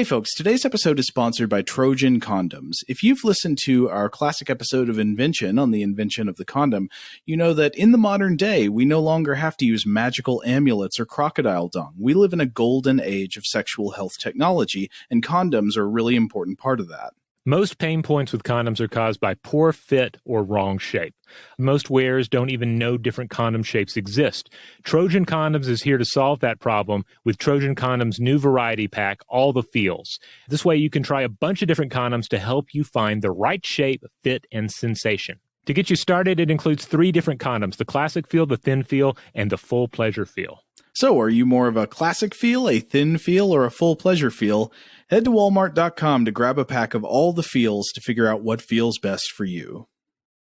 Hey folks, today's episode is sponsored by Trojan Condoms. If you've listened to our classic episode of Invention on the invention of the condom, you know that in the modern day, we no longer have to use magical amulets or crocodile dung. We live in a golden age of sexual health technology, and condoms are a really important part of that. Most pain points with condoms are caused by poor fit or wrong shape. Most wearers don't even know different condom shapes exist. Trojan Condoms is here to solve that problem with Trojan Condoms' new variety pack, All the Feels. This way you can try a bunch of different condoms to help you find the right shape, fit, and sensation. To get you started, it includes 3 different condoms, the classic feel, the thin feel, and the full pleasure feel. So are you more of a classic feel, a thin feel, or a full pleasure feel? Head to walmart.com to grab a pack of all the feels to figure out what feels best for you.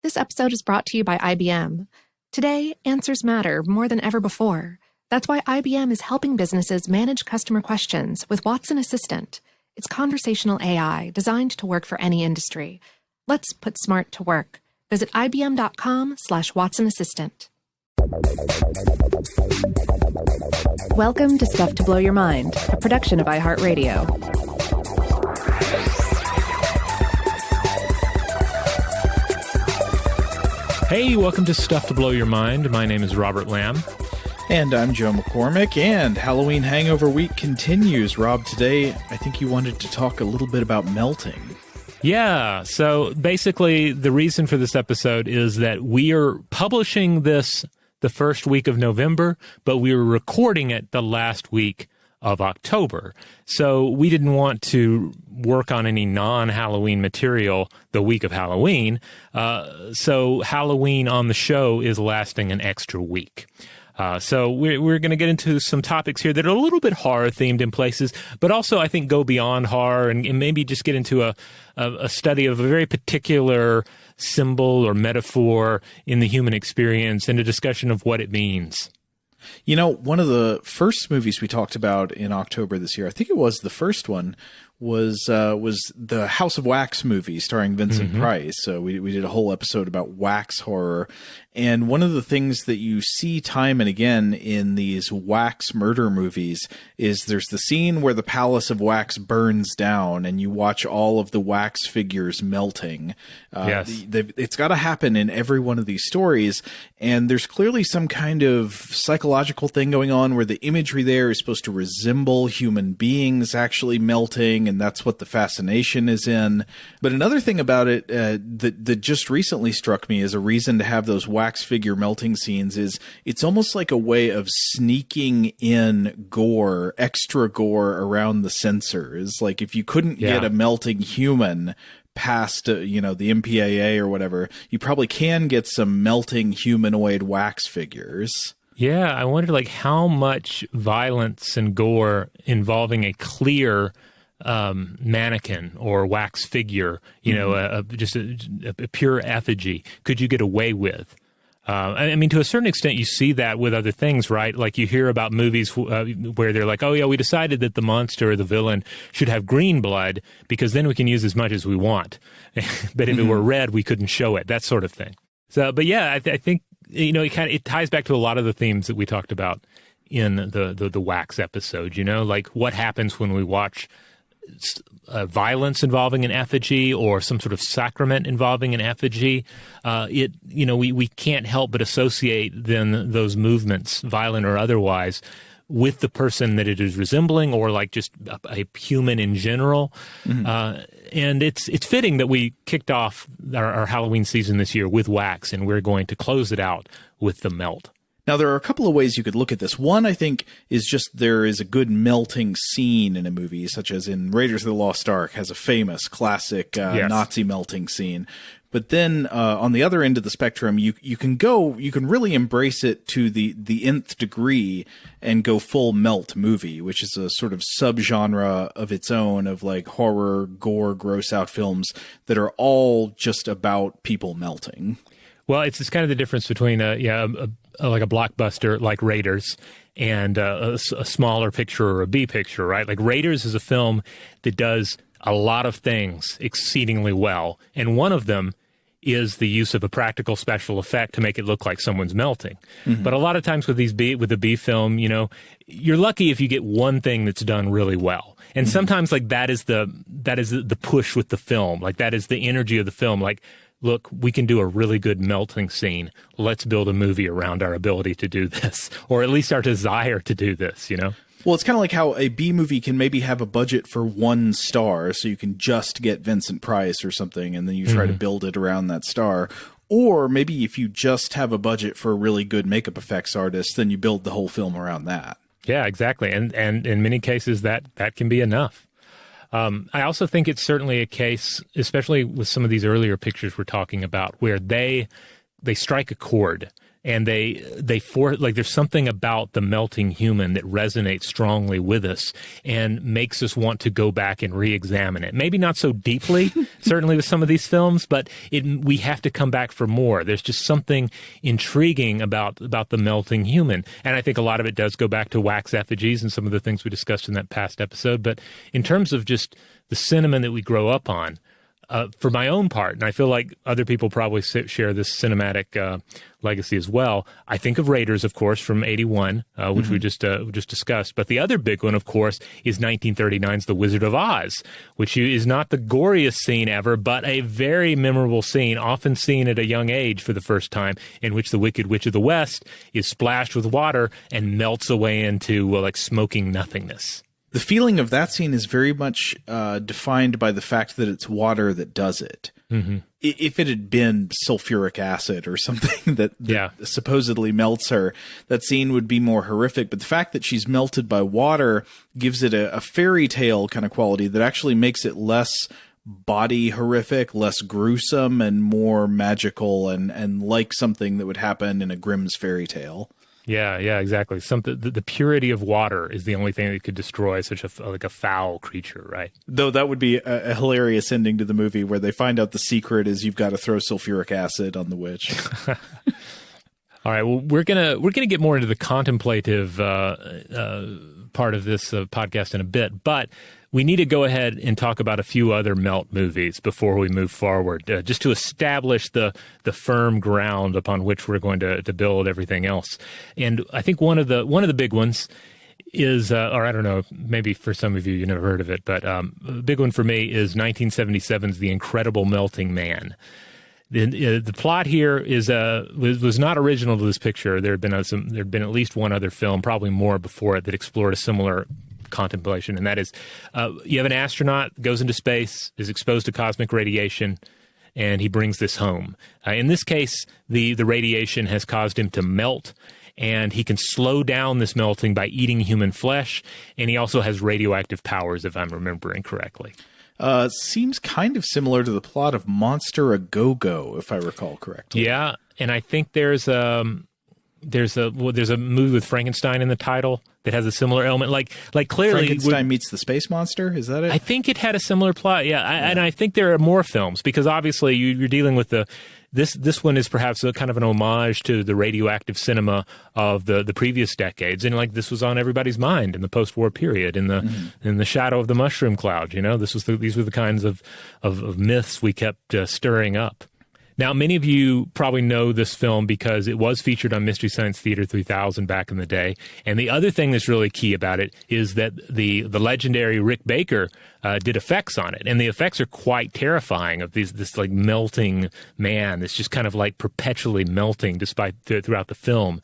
This episode is brought to you by IBM. Today, answers matter more than ever before. That's why IBM is helping businesses manage customer questions with Watson Assistant. It's conversational AI designed to work for any industry. Let's put smart to work. Visit ibm.com/Watson Assistant. Welcome to Stuff to Blow Your Mind, a production of iHeartRadio. Hey, welcome to Stuff to Blow Your Mind. My name is Robert Lamb. And I'm Joe McCormick, and Halloween Hangover Week continues. Rob, today I think you wanted to talk a little bit about melting. Yeah, so basically the reason for this episode is that we are publishing this the first week of November, but we were recording it the last week of October. So we didn't want to work on any non-Halloween material the week of Halloween. So Halloween on the show is lasting an extra week. So we're going to get into some topics here that are a little bit horror-themed in places, but also I think go beyond horror and maybe just get into a study of a very particular symbol or metaphor in the human experience and a discussion of what it means. You know, one of the first movies we talked about in October this year, I think it was the first one, was the House of Wax movie starring Vincent Price. So we did a whole episode about wax horror. And one of the things that you see time and again in these wax murder movies is there's the scene where the palace of wax burns down and you watch all of the wax figures melting. Yes. It's got to happen in every one of these stories. And there's clearly some kind of psychological thing going on where the imagery there is supposed to resemble human beings actually melting. And that's what the fascination is in. But another thing about it that just recently struck me as a reason to have those wax figure melting scenes is it's almost like a way of sneaking in gore, extra gore around the censors. Like if you couldn't get a melting human past, the MPAA or whatever, you probably can get some melting humanoid wax figures. Yeah, I wonder how much violence and gore involving a clear mannequin or wax figure, just a pure effigy, could you get away with? I mean, to a certain extent, you see that with other things, right? Like you hear about movies where they're like, oh, yeah, we decided that the monster or the villain should have green blood because then we can use as much as we want. But if it were red, we couldn't show it, that sort of thing. So, but yeah, I think, it ties back to a lot of the themes that we talked about in the wax episode, like what happens when we watch violence involving an effigy or some sort of sacrament involving an effigy. We can't help but associate then those movements, violent or otherwise, with the person that it is resembling or like just a human in general. And it's fitting that we kicked off our Halloween season this year with wax, and we're going to close it out with the melt. Now, there are a couple of ways you could look at this. One, I think, is just there is a good melting scene in a movie, such as in Raiders of the Lost Ark has a famous classic Nazi melting scene. But then on the other end of the spectrum, you can really embrace it to the nth degree and go full melt movie, which is a sort of subgenre of its own of like horror, gore, gross out films that are all just about people melting. Well, it's kind of the difference between like a blockbuster like Raiders and a smaller picture or a B picture, right? Like Raiders is a film that does a lot of things exceedingly well, and one of them is the use of a practical special effect to make it look like someone's melting. But a lot of times with the B film, you're lucky if you get one thing that's done really well. And sometimes like that is the push with the film. Like that is the energy of the film. Like, look, we can do a really good melting scene. Let's build a movie around our ability to do this, or at least our desire to do this, you know? Well, it's kind of like how a B movie can maybe have a budget for one star, so you can just get Vincent Price or something, and then you try to build it around that star. Or maybe if you just have a budget for a really good makeup effects artist, then you build the whole film around that. Yeah, exactly. And in many cases, that can be enough. I also think it's certainly a case, especially with some of these earlier pictures we're talking about, where they strike a chord. And there's something about the melting human that resonates strongly with us and makes us want to go back and re-examine it. Maybe not so deeply, certainly with some of these films, but we have to come back for more. There's just something intriguing about the melting human. And I think a lot of it does go back to wax effigies and some of the things we discussed in that past episode. But in terms of just the cinema that we grow up on, for my own part, and I feel like other people probably share this cinematic legacy as well, I think of Raiders, of course, from 81, which we just discussed. But the other big one, of course, is 1939's The Wizard of Oz, which is not the goriest scene ever, but a very memorable scene, often seen at a young age for the first time, in which the Wicked Witch of the West is splashed with water and melts away into like smoking nothingness. The feeling of that scene is very much defined by the fact that it's water that does it. Mm-hmm. If it had been sulfuric acid or something that supposedly melts her, that scene would be more horrific. But the fact that she's melted by water gives it a fairy tale kind of quality that actually makes it less body horrific, less gruesome, and more magical and like something that would happen in a Grimm's fairy tale. Yeah, exactly. The purity of water is the only thing that could destroy such a foul creature, right? Though that would be a hilarious ending to the movie where they find out the secret is you've got to throw sulfuric acid on the witch. All right, well, we're gonna get more into the contemplative part of this podcast in a bit, but we need to go ahead and talk about a few other melt movies before we move forward, just to establish the firm ground upon which we're going to build everything else. And I think one of the big ones is, or I don't know, maybe for some of you never heard of it, but a big one for me is 1977's The Incredible Melting Man. The plot here was not original to this picture. There had been at least one other film, probably more before it, that explored a similar contemplation, and that is you have an astronaut, goes into space, is exposed to cosmic radiation, and he brings this home. In this case, the radiation has caused him to melt, and he can slow down this melting by eating human flesh, and he also has radioactive powers, if I'm remembering correctly. Seems kind of similar to the plot of Monster A Go-Go, if I recall correctly. Yeah, and I think there's a movie with Frankenstein in the title that has a similar element. Like clearly, Frankenstein meets the space monster. Is that it? I think it had a similar plot. Yeah, and I think there are more films because obviously you're dealing with this one is perhaps a kind of an homage to the radioactive cinema of the previous decades, and like this was on everybody's mind in the post-war period, in the shadow of the mushroom cloud. You know, these were the kinds of myths we kept stirring up. Now, many of you probably know this film because it was featured on Mystery Science Theater 3000 back in the day. And the other thing that's really key about it is that the legendary Rick Baker did effects on it. And the effects are quite terrifying of this like melting man that's just kind of like perpetually melting throughout the film.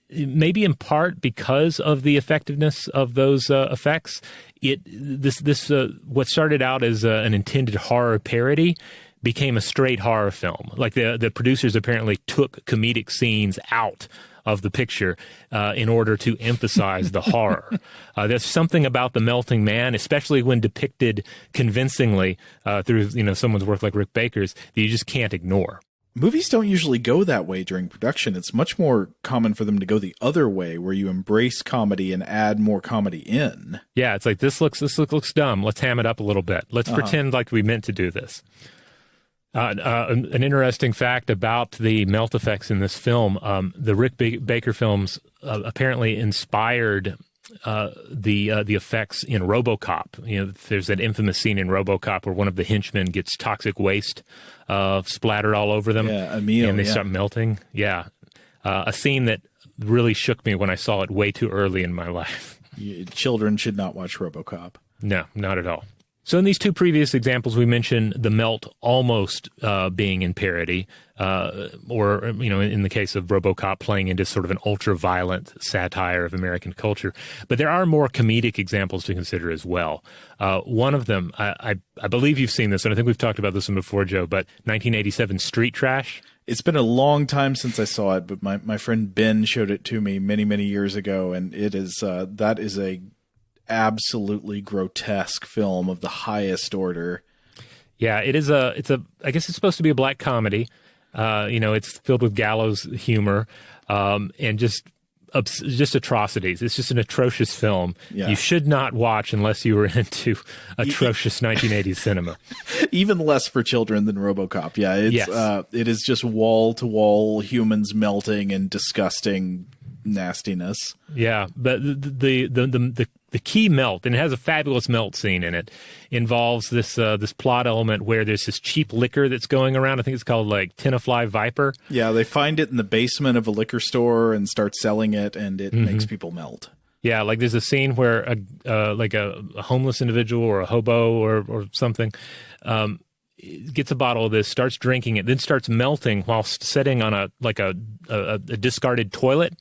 Maybe in part because of the effectiveness of those effects, what started out as an intended horror parody became a straight horror film. Like the producers apparently took comedic scenes out of the picture in order to emphasize the horror. There's something about the melting man, especially when depicted convincingly through someone's work like Rick Baker's, that you just can't ignore. Movies don't usually go that way during production. It's much more common for them to go the other way, where you embrace comedy and add more comedy in. Yeah, it's like this looks dumb. Let's ham it up a little bit. Let's pretend like we meant to do this. An interesting fact about the melt effects in this film: the Rick Baker films apparently inspired the effects in RoboCop. There's that infamous scene in RoboCop where one of the henchmen gets toxic waste splattered all over them, and they start melting. Yeah, a scene that really shook me when I saw it way too early in my life. Children should not watch RoboCop. No, not at all. So in these two previous examples, we mentioned the melt almost being in parody, or, in the case of RoboCop, playing into sort of an ultra-violent satire of American culture. But there are more comedic examples to consider as well. One of them, I believe you've seen this, and I think we've talked about this one before, Joe, but 1987 Street Trash. It's been a long time since I saw it, but my friend Ben showed it to me many, many years ago, and it is that is a absolutely grotesque film of the highest order. Yeah, I guess it's supposed to be a black comedy. It's filled with gallows humor, and just atrocities. It's just an atrocious film. Yeah. You should not watch unless you were into atrocious 1980s cinema. Even less for children than RoboCop. Yeah, it is just wall to wall humans melting and disgusting nastiness. Yeah, but the key melt, and it has a fabulous melt scene in it, involves this plot element where there's this cheap liquor that's going around. I think it's called like Tenafly Viper. Yeah, they find it in the basement of a liquor store and start selling it, and it makes people melt. Yeah, like there's a scene where a homeless individual or a hobo or something gets a bottle of this, starts drinking it, then starts melting while sitting on a discarded toilet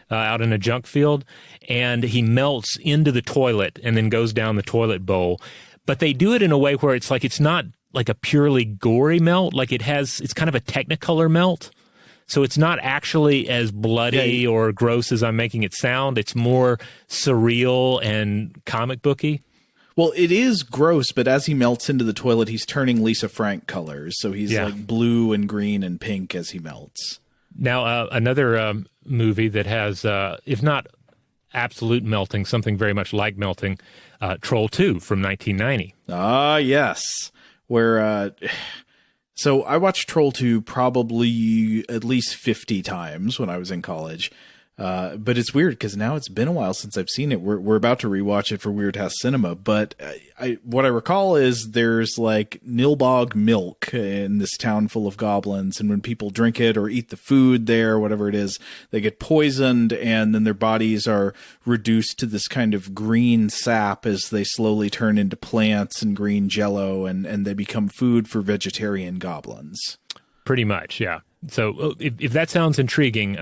out in a junk field, and he melts into the toilet and then goes down the toilet bowl. But they do it in a way where it's not like a purely gory melt, like it's kind of a Technicolor melt. So it's not actually as bloody or gross as I'm making it sound. It's more surreal and comic booky. Well, it is gross, but as he melts into the toilet, he's turning Lisa Frank colors. So he's like blue and green and pink as he melts. Now, another movie that has, if not absolute melting, something very much like melting, Troll 2 from 1990. Ah, yes. Where, so I watched Troll 2 probably at least 50 times when I was in college. But it's weird because now it's been a while since I've seen it. We're about to rewatch it for Weird House Cinema, but what I recall is there's like Nilbog milk in this town full of goblins, and when people drink it or eat the food there, whatever it is, they get poisoned, and then their bodies are reduced to this kind of green sap as they slowly turn into plants and green jello, and they become food for vegetarian goblins. Pretty much, yeah. So if that sounds intriguing,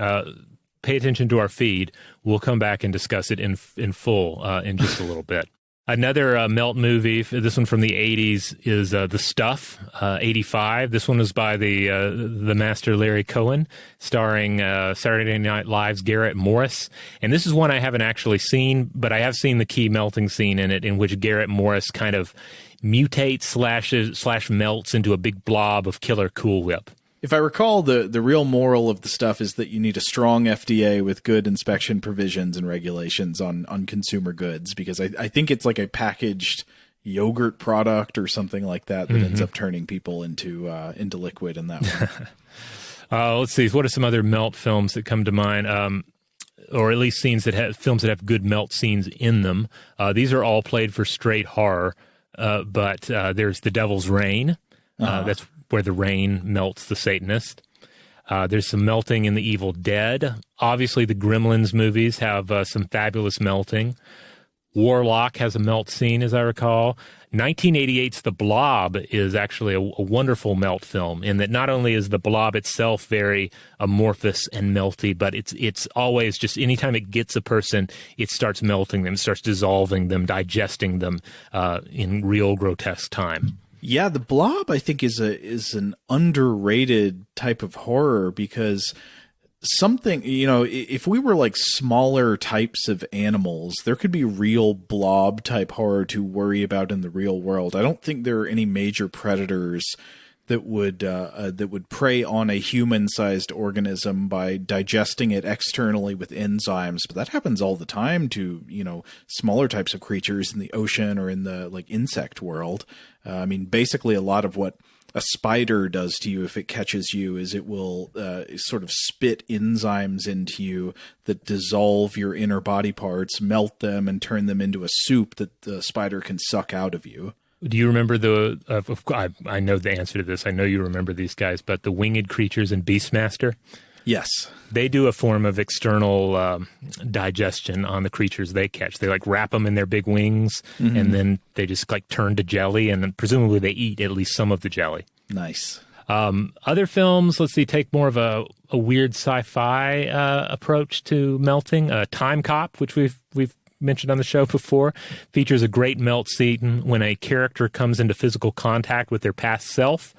pay attention to our feed. We'll come back and discuss it in full in just a little bit. Another melt movie, this one from the 80s, is The Stuff, 85. This one was by the master Larry Cohen, starring Saturday Night Live's Garrett Morris. And this is one I haven't actually seen, but I have seen the key melting scene in it, in which Garrett Morris kind of mutates slash melts into a big blob of killer Cool Whip. If I recall, the real moral of The Stuff is that you need a strong FDA with good inspection provisions and regulations on consumer goods, because I think it's like a packaged yogurt product or something like that ends up turning people into liquid in that way. Let's see. What are some other melt films that come to mind? Or at least films that have good melt scenes in them. These are all played for straight horror, but there's The Devil's Rain. That's where the rain melts the Satanist. There's some melting in The Evil Dead. Obviously, the Gremlins movies have some fabulous melting. Warlock has a melt scene, as I recall. 1988's The Blob is actually a wonderful melt film, in that not only is the blob itself very amorphous and melty, but it's always just anytime it gets a person, it starts melting them, starts dissolving them, digesting them in real grotesque time. Yeah, The Blob, I think, is an underrated type of horror, because something, if we were like smaller types of animals, there could be real blob type horror to worry about in the real world. I don't think there are any major predators that would prey on a human-sized organism by digesting it externally with enzymes, but that happens all the time to smaller types of creatures in the ocean or in the like insect world. Basically, a lot of what a spider does to you if it catches you is it will sort of spit enzymes into you that dissolve your inner body parts, melt them, and turn them into a soup that the spider can suck out of you. Do you remember I know the answer to this. I know you remember these guys, but the winged creatures in Beastmaster? Yes. They do a form of external digestion on the creatures they catch. They like wrap them in their big wings, and then they just like turn to jelly, and then presumably they eat at least some of the jelly. Nice. Other films, let's see, take more of a weird sci-fi approach to melting. Time Cop, which we've mentioned on the show before, features a great melt scene when a character comes into physical contact with their past self.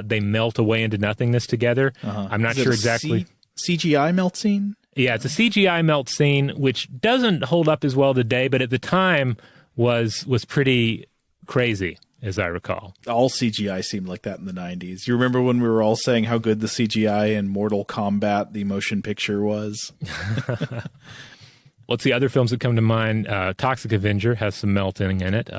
They melt away into nothingness together. I'm not sure exactly. CGI melt scene? Yeah, it's a CGI melt scene, which doesn't hold up as well today, but at the time was pretty crazy, as I recall. All CGI seemed like that in the 90s. You remember when we were all saying how good the CGI in Mortal Kombat, the motion picture, was? Let's see, other films that come to mind. Toxic Avenger has some melting in it.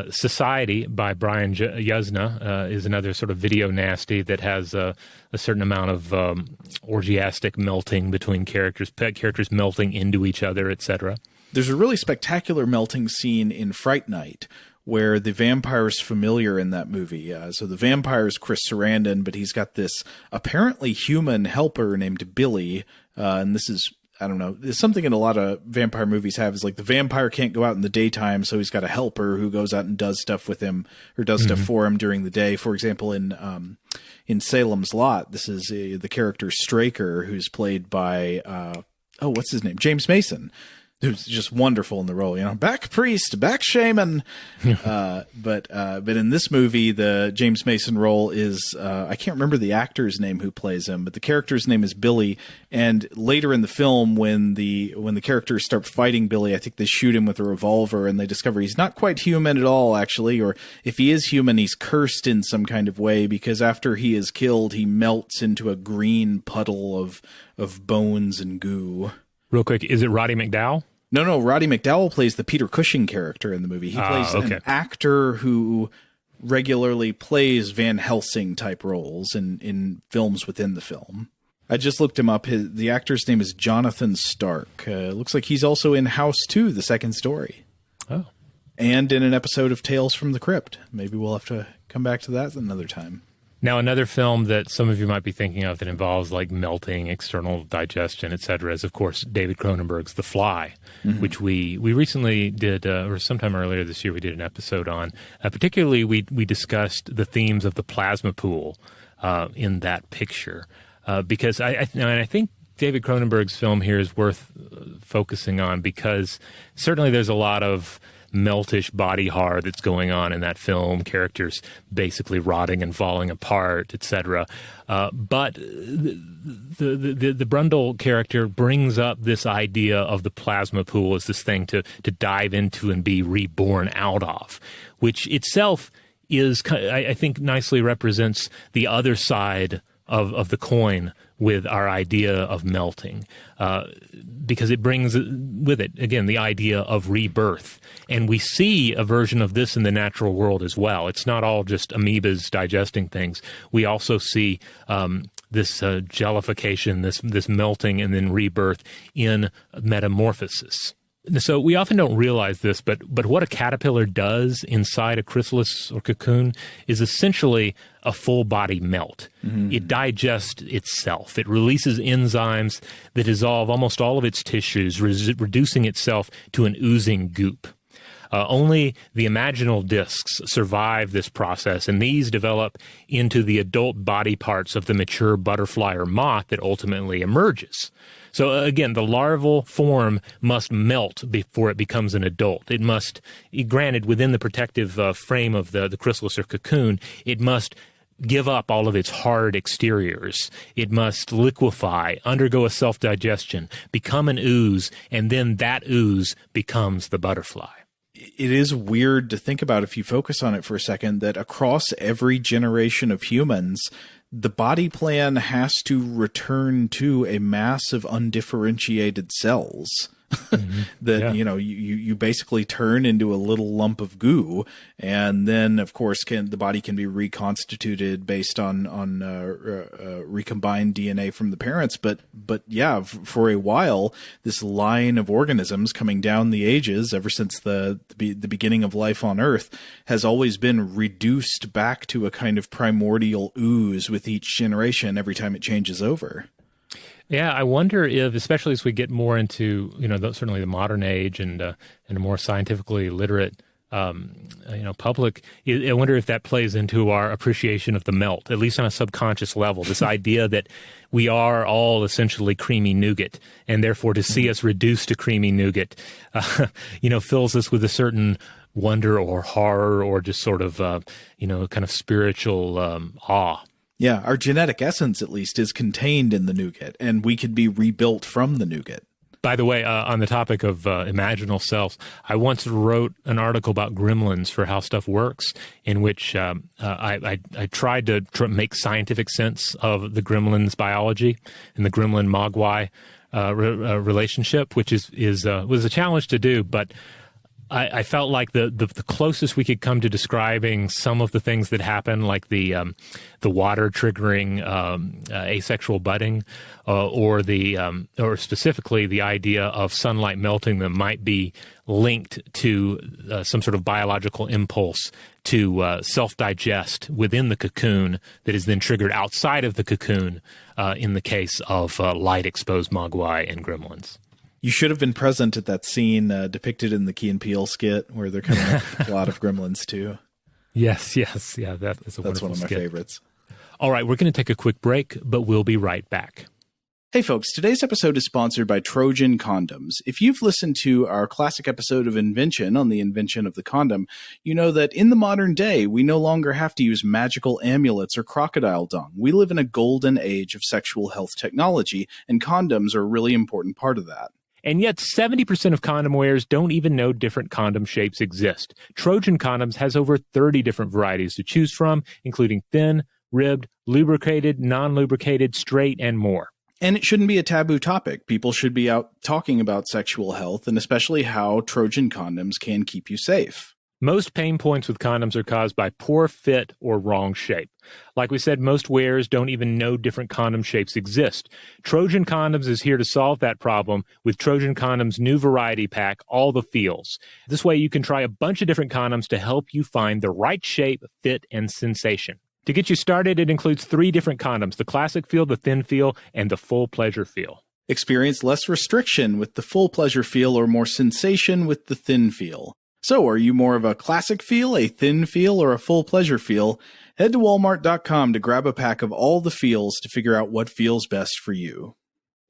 Society by Brian Yuzna is another sort of video nasty that has a certain amount of orgiastic melting between characters melting into each other, etc. There's a really spectacular melting scene in Fright Night where the vampire's familiar in that movie. So the vampire is Chris Sarandon, but he's got this apparently human helper named Billy, and this is, I don't know, there's something in a lot of vampire movies have is like the vampire can't go out in the daytime, so he's got a helper who goes out and does stuff with him or does stuff for him during the day. For example, in Salem's Lot, this is the character Straker, who's played by, what's his name? James Mason, who's just wonderful in the role, back priest, back shaman. But in this movie, the James Mason role is, I can't remember the actor's name who plays him, but the character's name is Billy. And later in the film, when the characters start fighting Billy, I think they shoot him with a revolver and they discover he's not quite human at all, actually. Or if he is human, he's cursed in some kind of way, because after he is killed, he melts into a green puddle of bones and goo. Real quick, is it Roddy McDowall? No. Roddy McDowall plays the Peter Cushing character in the movie. He plays an actor who regularly plays Van Helsing type roles in films within the film. I just looked him up. The actor's name is Jonathan Stark. Looks like he's also in House 2, The Second Story. Oh. And in an episode of Tales from the Crypt. Maybe we'll have to come back to that another time. Now, another film that some of you might be thinking of that involves like melting, external digestion, etc., is, of course, David Cronenberg's The Fly, which we recently did, or sometime earlier this year, we did an episode on. Particularly, we discussed the themes of the plasma pool in that picture, because I think David Cronenberg's film here is worth focusing on, because certainly there's a lot of meltish body horror that's going on in that film, characters basically rotting and falling apart, etc. But the Brundle character brings up this idea of the plasma pool as this thing to dive into and be reborn out of, which itself is, I think, nicely represents the other side of the coin with our idea of melting, because it brings with it, again, the idea of rebirth. And we see a version of this in the natural world as well. It's not all just amoebas digesting things. We also see this gelification, this melting and then rebirth in Metamorphosis. So we often don't realize this, but what a caterpillar does inside a chrysalis or cocoon is essentially a full-body melt. It digests itself. It releases enzymes that dissolve almost all of its tissues, reducing itself to an oozing goop. Only the imaginal discs survive this process, and these develop into the adult body parts of the mature butterfly or moth that ultimately emerges. So again, the larval form must melt before it becomes an adult. It must, granted within the protective frame of the chrysalis or cocoon, it must give up all of its hard exteriors. It must liquefy, undergo a self-digestion, become an ooze, and then that ooze becomes the butterfly. It is weird to think about, if you focus on it for a second, that across every generation of humans, the body plan has to return to a mass of undifferentiated cells. that, Yeah. you basically turn into a little lump of goo. And then, of course, the body can be reconstituted based on recombined DNA from the parents. But yeah, for a while, this line of organisms coming down the ages, ever since the beginning of life on Earth, has always been reduced back to a kind of primordial ooze with each generation every time it changes over. Yeah, I wonder if, especially as we get more into, certainly the modern age and a more scientifically literate, public, I wonder if that plays into our appreciation of the melt, at least on a subconscious level. This idea that we are all essentially creamy nougat, and therefore to see us reduced to creamy nougat, fills us with a certain wonder or horror or just sort of, kind of spiritual awe. Yeah, our genetic essence, at least, is contained in the nougat, and we could be rebuilt from the nougat. By the way, on the topic of imaginal selves, I once wrote an article about gremlins for How Stuff Works, in which I tried to make scientific sense of the gremlins' biology and the gremlin-mogwai relationship, which was a challenge to do, but I felt like the closest we could come to describing some of the things that happen, like the water triggering asexual budding, or specifically the idea of sunlight melting them, might be linked to some sort of biological impulse to self-digest within the cocoon that is then triggered outside of the cocoon in the case of light-exposed mogwai and gremlins. You should have been present at that scene depicted in the Key and Peele skit where they're coming up with a lot of gremlins too. Yes. Yeah, that's one of my favorites. All right, we're going to take a quick break, but we'll be right back. Hey folks, today's episode is sponsored by Trojan Condoms. If you've listened to our classic episode of Invention on the invention of the condom, you know that in the modern day, we no longer have to use magical amulets or crocodile dung. We live in a golden age of sexual health technology, and condoms are a really important part of that. And yet 70% of condom wearers don't even know different condom shapes exist. Trojan Condoms has over 30 different varieties to choose from, including thin, ribbed, lubricated, non-lubricated, straight, and more. And it shouldn't be a taboo topic. People should be out talking about sexual health and especially how Trojan condoms can keep you safe. Most pain points with condoms are caused by poor fit or wrong shape. Like we said, most wearers don't even know different condom shapes exist. Trojan Condoms is here to solve that problem with Trojan Condoms' new variety pack, All the Feels. This way you can try a bunch of different condoms to help you find the right shape, fit, and sensation. To get you started, it includes 3 different condoms: the classic feel, the thin feel, and the full pleasure feel. Experience less restriction with the full pleasure feel or more sensation with the thin feel. So, are you more of a classic feel, a thin feel, or a full pleasure feel? Head to walmart.com to grab a pack of all the feels to figure out what feels best for you.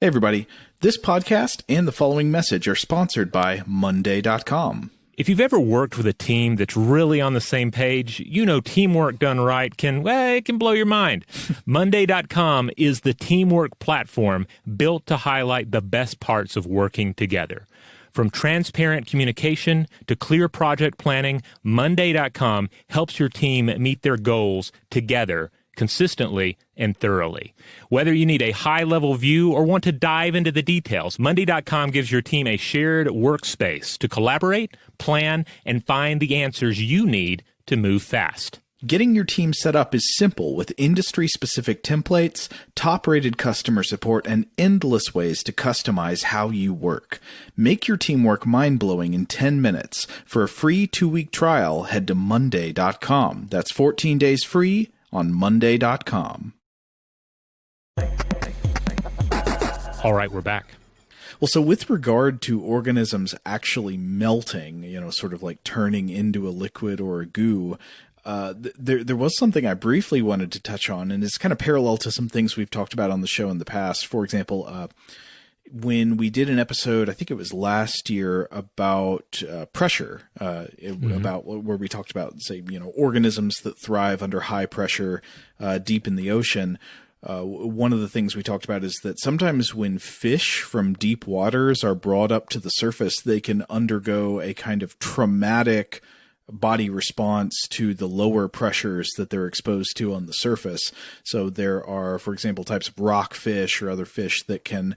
Hey everybody, this podcast and the following message are sponsored by Monday.com. If you've ever worked with a team that's really on the same page, you know teamwork done right can blow your mind. Monday.com is the teamwork platform built to highlight the best parts of working together. From transparent communication to clear project planning, Monday.com helps your team meet their goals together consistently and thoroughly. Whether you need a high-level view or want to dive into the details, Monday.com gives your team a shared workspace to collaborate, plan, and find the answers you need to move fast. Getting your team set up is simple with industry-specific templates, top-rated customer support, and endless ways to customize how you work. Make your teamwork mind-blowing in 10 minutes. For a free 2-week trial, head to Monday.com. That's 14 days free on Monday.com. All right, we're back. Well, so with regard to organisms actually melting, sort of like turning into a liquid or a goo, there was something I briefly wanted to touch on, and it's kind of parallel to some things we've talked about on the show in the past. For example, when we did an episode, I think it was last year, about pressure, about where we talked about, say, organisms that thrive under high pressure deep in the ocean. One of the things we talked about is that sometimes when fish from deep waters are brought up to the surface, they can undergo a kind of traumatic body response to the lower pressures that they're exposed to on the surface. So there are, for example, types of rockfish or other fish that can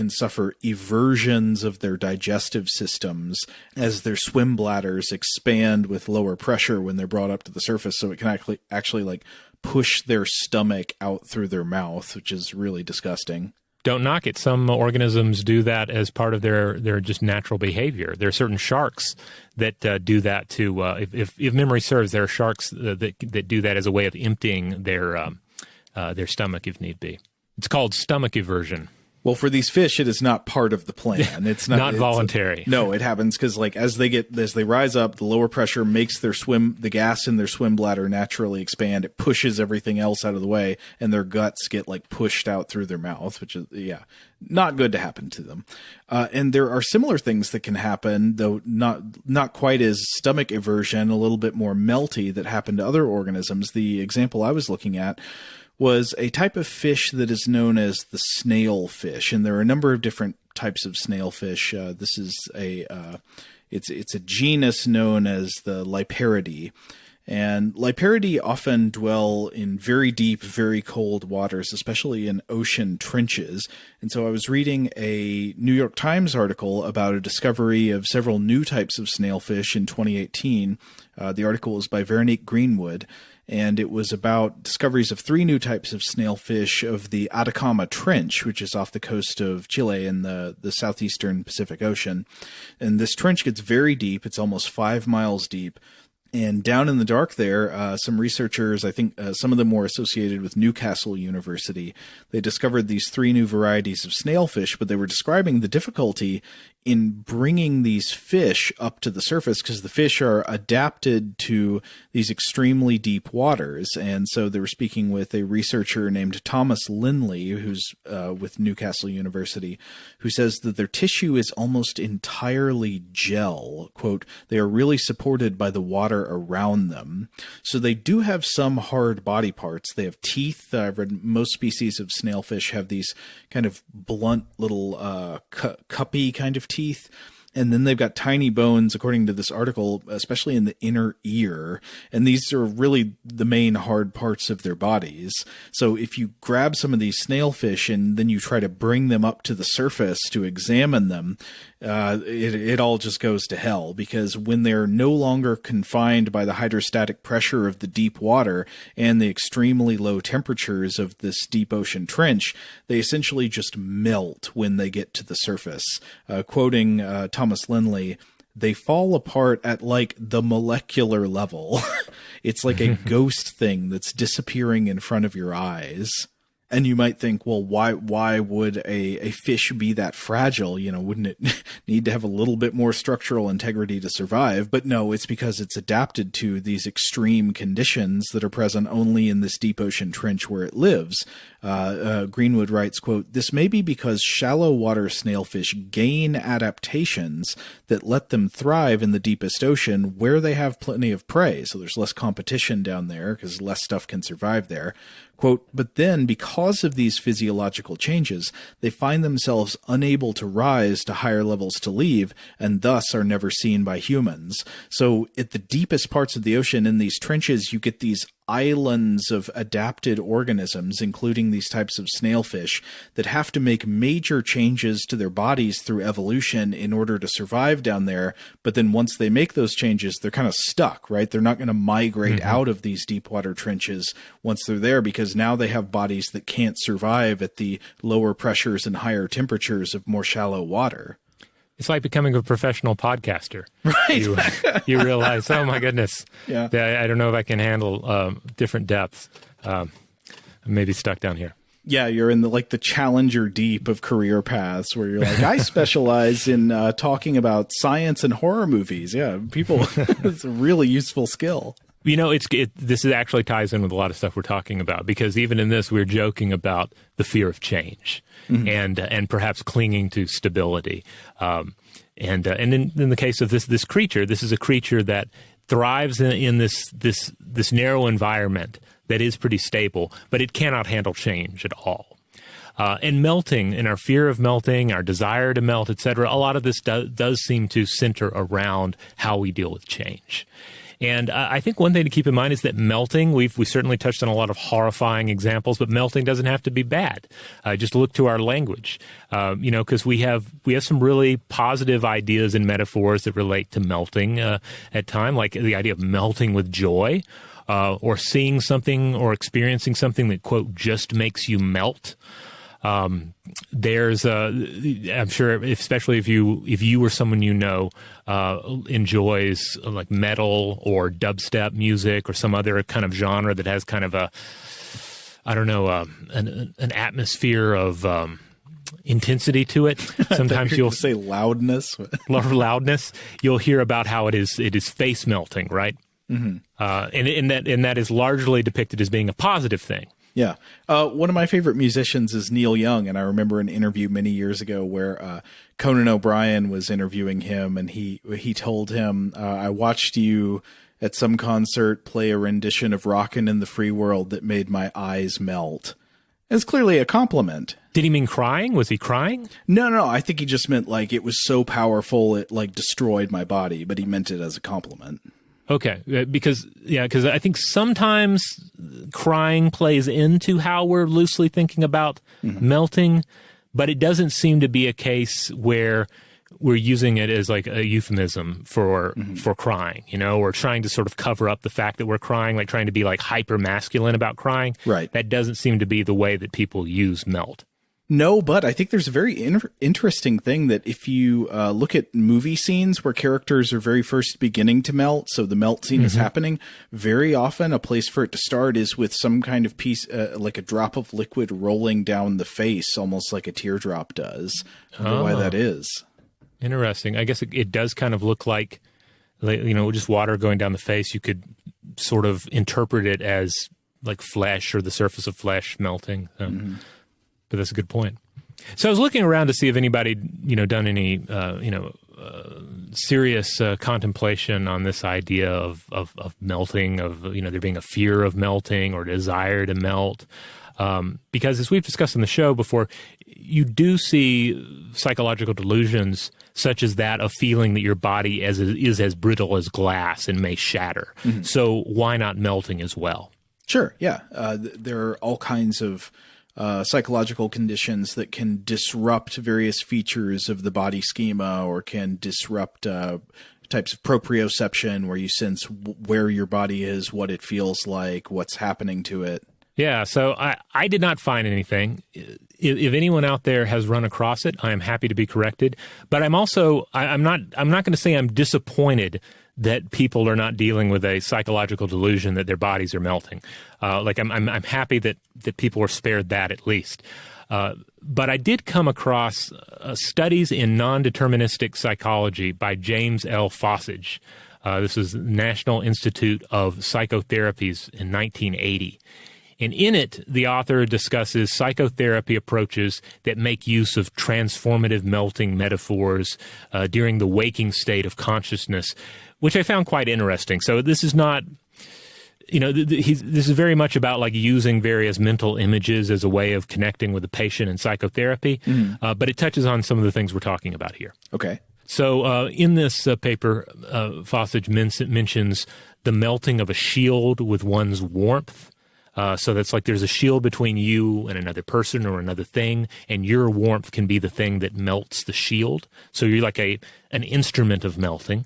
suffer eversions of their digestive systems as their swim bladders expand with lower pressure when they're brought up to the surface. So it can actually like push their stomach out through their mouth, which is really disgusting. Don't knock it. Some organisms do that as part of their just natural behavior. There are certain sharks that do that too. If memory serves, there are sharks that do that as a way of emptying their stomach if need be. It's called stomach eversion. Well, for these fish, it is not part of the plan. It's not voluntary. No, it happens because, like, as they rise up, the lower pressure makes the gas in their swim bladder naturally expand. It pushes everything else out of the way, and their guts get like pushed out through their mouth, which is not good to happen to them. And there are similar things that can happen, though not quite as stomach eversion, a little bit more melty, that happen to other organisms. The example I was looking at was a type of fish that is known as the snail fish, and there are a number of different types of snail fish. This is it's a genus known as the Liparidae, and Liparidae often dwell in very deep, very cold waters, especially in ocean trenches. And so I was reading a New York Times article about a discovery of several new types of snailfish in 2018. The article was by Veronique Greenwood, and it was about discoveries of 3 new types of snailfish of the Atacama Trench, which is off the coast of Chile in the southeastern Pacific Ocean. And this trench gets very deep. It's almost 5 miles deep. And down in the dark there, some researchers, I think some of them were associated with Newcastle University, they discovered these 3 new varieties of snailfish, but they were describing the difficulty in bringing these fish up to the surface because the fish are adapted to these extremely deep waters. And so they were speaking with a researcher named Thomas Linley, who's with Newcastle University, who says that their tissue is almost entirely gel. Quote, they are really supported by the water around them. So they do have some hard body parts. They have teeth. I've read most species of snailfish have these kind of blunt little cuppy kind of teeth. And then they've got tiny bones, according to this article, especially in the inner ear. And these are really the main hard parts of their bodies. So if you grab some of these snailfish and then you try to bring them up to the surface to examine them, it all just goes to hell, because when they're no longer confined by the hydrostatic pressure of the deep water and the extremely low temperatures of this deep ocean trench, they essentially just melt when they get to the surface. Quoting Thomas Linley, they fall apart at like the molecular level. It's like a ghost thing that's disappearing in front of your eyes. And you might think, well, why would a fish be that fragile? You know, wouldn't it need to have a little bit more structural integrity to survive? But no, it's because it's adapted to these extreme conditions that are present only in this deep ocean trench where it lives. Greenwood writes, quote, this may be because shallow water snailfish gain adaptations that let them thrive in the deepest ocean where they have plenty of prey. So there's less competition down there because less stuff can survive there. Quote, but then because of these physiological changes, they find themselves unable to rise to higher levels to leave, and thus are never seen by humans. So at the deepest parts of the ocean in these trenches, you get these islands of adapted organisms, including these types of snailfish, that have to make major changes to their bodies through evolution in order to survive down there. But then once they make those changes, they're kind of stuck, right? They're not going to migrate out of these deep water trenches once they're there, because now they have bodies that can't survive at the lower pressures and higher temperatures of more shallow water. It's like becoming a professional podcaster. Right. You realize, oh my goodness, yeah. I don't know if I can handle different depths. I'm maybe stuck down here. Yeah, you're in the challenger deep of career paths where you're like, I specialize in talking about science and horror movies. Yeah, people, it's a really useful skill. You know, this actually ties in with a lot of stuff we're talking about, because even in this, we're joking about the fear of change and perhaps clinging to stability. And in the case of this creature, this is a creature that thrives in this narrow environment that is pretty stable, but it cannot handle change at all. And melting, and our fear of melting, our desire to melt, etc. A lot of this does seem to center around how we deal with change. And I think one thing to keep in mind is that melting, we certainly touched on a lot of horrifying examples, but melting doesn't have to be bad. Just look to our language, because we have some really positive ideas and metaphors that relate to melting at time, like the idea of melting with joy, or seeing something or experiencing something that, quote, just makes you melt. I'm sure, especially if you or someone enjoys like metal or dubstep music or some other kind of genre that has kind of an atmosphere of intensity to it. Sometimes you'll say loudness. Loudness. You'll hear about how it is face melting, right? Mm-hmm. And that is largely depicted as being a positive thing. Yeah. One of my favorite musicians is Neil Young, and I remember an interview many years ago where Conan O'Brien was interviewing him, and he told him, I watched you at some concert play a rendition of Rockin' in the Free World that made my eyes melt. It's clearly a compliment. Did he mean crying? Was he crying? No. I think he just meant like it was so powerful it like destroyed my body, but he meant it as a compliment. Okay, because I think sometimes crying plays into how we're loosely thinking about melting, but it doesn't seem to be a case where we're using it as like a euphemism for crying, or trying to sort of cover up the fact that we're crying, like trying to be like hyper masculine about crying. Right. That doesn't seem to be the way that people use melt. No, but I think there's a very interesting thing that if you look at movie scenes where characters are very first beginning to melt, so the melt scene is happening, very often a place for it to start is with some kind of piece, like a drop of liquid rolling down the face, almost like a teardrop does. I wonder why that is. Interesting. I guess it does kind of look like, just water going down the face. You could sort of interpret it as like flesh or the surface of flesh melting. But that's a good point. So I was looking around to see if anybody, done any, serious contemplation on this idea of melting, of, there being a fear of melting or desire to melt. Because as we've discussed in the show before, you do see psychological delusions such as that of feeling that your body is as brittle as glass and may shatter. So why not melting as well? Sure. Yeah. There are all kinds of psychological conditions that can disrupt various features of the body schema or can disrupt types of proprioception where you sense where your body is, what it feels like, what's happening to it. Yeah, so I did not find anything. If anyone out there has run across it, I am happy to be corrected. But I'm not going to say I'm disappointed that people are not dealing with a psychological delusion that their bodies are melting. I'm happy that people are spared that at least. But I did come across studies in non-deterministic psychology by James L. Fossage. This is National Institute of Psychotherapies in 1980. And in it, the author discusses psychotherapy approaches that make use of transformative melting metaphors during the waking state of consciousness, which I found quite interesting. So this is not, this is very much about like using various mental images as a way of connecting with the patient in psychotherapy, but it touches on some of the things we're talking about here. Okay. So in this paper, Fossage mentions the melting of a shield with one's warmth. So that's like there's a shield between you and another person or another thing, and your warmth can be the thing that melts the shield. So you're like an instrument of melting.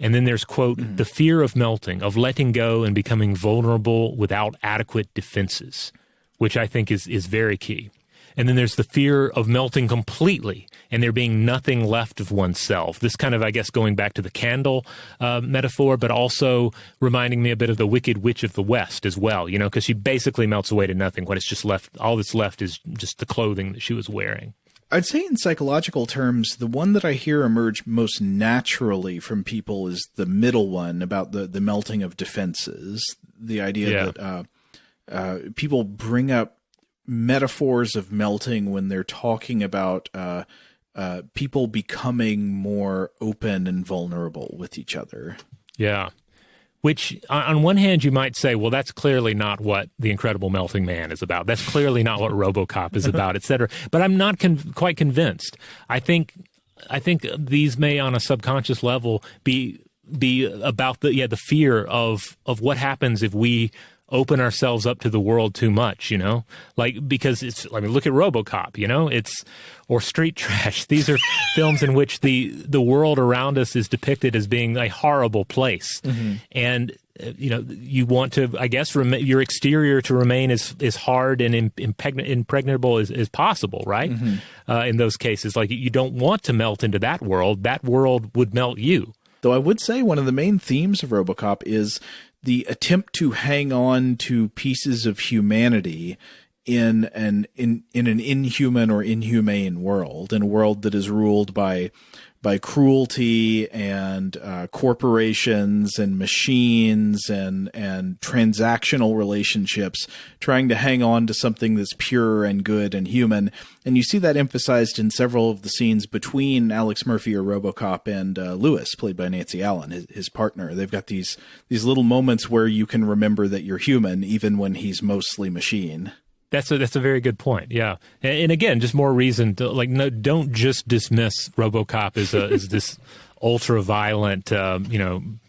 And then there's, quote, the fear of melting, of letting go and becoming vulnerable without adequate defenses, which I think is very key. And then there's the fear of melting completely and there being nothing left of oneself. This kind of, I guess, going back to the candle metaphor, but also reminding me a bit of the Wicked Witch of the West as well, because she basically melts away to nothing. When it's just left, all that's left is just the clothing that she was wearing. I'd say in psychological terms, the one that I hear emerge most naturally from people is the middle one about the melting of defenses. The idea that people bring up metaphors of melting when they're talking about people becoming more open and vulnerable with each other. Yeah. Which, on one hand, you might say, well, that's clearly not what The Incredible Melting Man is about. That's clearly not what RoboCop is about, et cetera. But I'm not quite convinced. I think these may, on a subconscious level, be about the fear of what happens if we open ourselves up to the world too much, because look at RoboCop, or Street Trash. These are films in which the world around us is depicted as being a horrible place. Mm-hmm. And, you want to, I guess, your exterior to remain as hard and impregnable as possible, right? Mm-hmm. In those cases, you don't want to melt into that world would melt you. Though I would say one of the main themes of RoboCop is the attempt to hang on to pieces of humanity in an inhuman or inhumane world, in a world that is ruled by cruelty and corporations and machines and transactional relationships, trying to hang on to something that's pure and good and human. And you see that emphasized in several of the scenes between Alex Murphy or RoboCop and Lewis, played by Nancy Allen, his partner. They've got these little moments where you can remember that you're human, even when he's mostly machine. That's a very good point. Yeah, and again, just more reason to don't just dismiss RoboCop as this ultra violent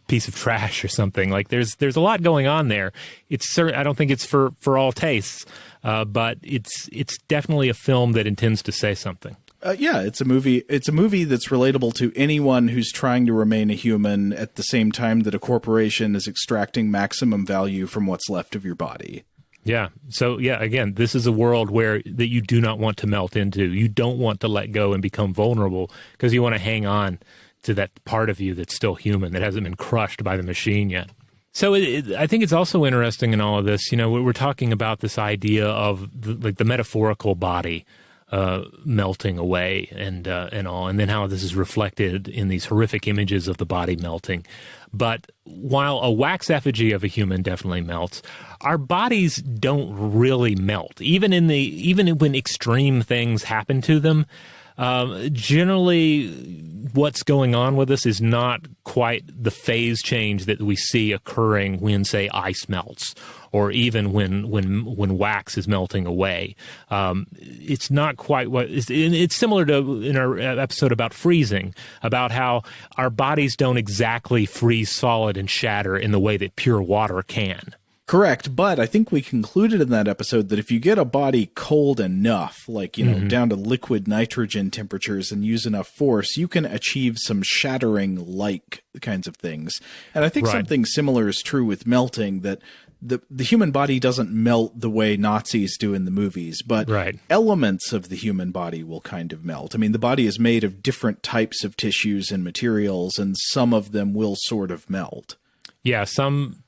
piece of trash or something. There's a lot going on there. I don't think it's for all tastes, but it's definitely a film that intends to say something. It's a movie. It's a movie that's relatable to anyone who's trying to remain a human at the same time that a corporation is extracting maximum value from what's left of your body. Yeah. So, again, this is a world that you do not want to melt into. You don't want to let go and become vulnerable because you want to hang on to that part of you that's still human, that hasn't been crushed by the machine yet. So I think it's also interesting in all of this, we're talking about this idea of the metaphorical body melting away and all, and then how this is reflected in these horrific images of the body melting. But while a wax effigy of a human definitely melts, our bodies don't really melt. Even when extreme things happen to them, generally what's going on with us is not quite the phase change that we see occurring when, say, ice melts, or even when wax is melting away. It's not quite what it's similar to in our episode about freezing, about how our bodies don't exactly freeze solid and shatter in the way that pure water can. Correct, but I think we concluded in that episode that if you get a body cold enough, down to liquid nitrogen temperatures, and use enough force, you can achieve some shattering-like kinds of things. And I think something similar is true with melting, that the human body doesn't melt the way Nazis do in the movies, but elements of the human body will kind of melt. I mean, the body is made of different types of tissues and materials, and some of them will sort of melt. Yeah, some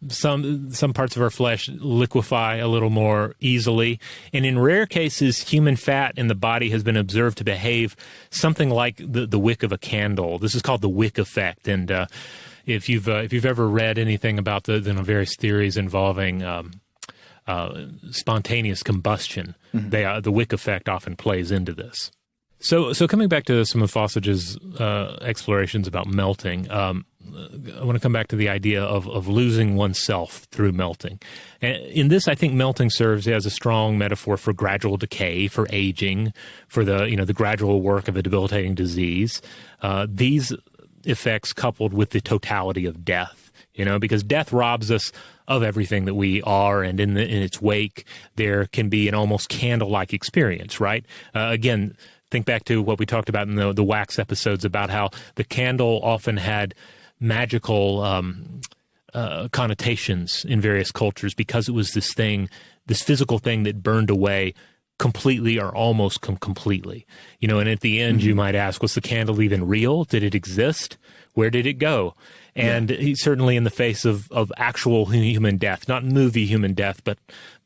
parts of our flesh liquefy a little more easily. And in rare cases, human fat in the body has been observed to behave something like the wick of a candle. This is called the wick effect. And if you've ever read anything about the various theories involving spontaneous combustion, the wick effect often plays into this. So coming back to some of Fossage's explorations about melting, I want to come back to the idea of losing oneself through melting. And in this, I think melting serves as a strong metaphor for gradual decay, for aging, for the gradual work of a debilitating disease. These effects coupled with the totality of death, because death robs us of everything that we are, and in its wake, there can be an almost candle-like experience, right? Again, think back to what we talked about in the wax episodes about how the candle often had magical connotations in various cultures because it was this physical thing that burned away completely or almost completely. And at the end, you might ask, was the candle even real? Did it exist? Where did it go? And certainly in the face of actual human death, not movie human death, but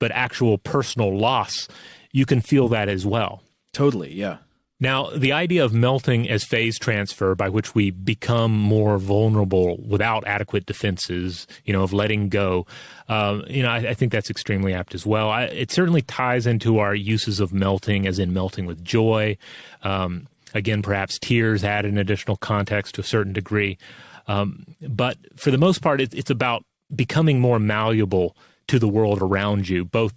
actual personal loss, you can feel that as well. Totally, yeah. Now, the idea of melting as phase transfer, by which we become more vulnerable without adequate defenses, of letting go, I think that's extremely apt as well. It certainly ties into our uses of melting, as in melting with joy. Again, perhaps tears add an additional context to a certain degree. But for the most part, it's about becoming more malleable to the world around you, both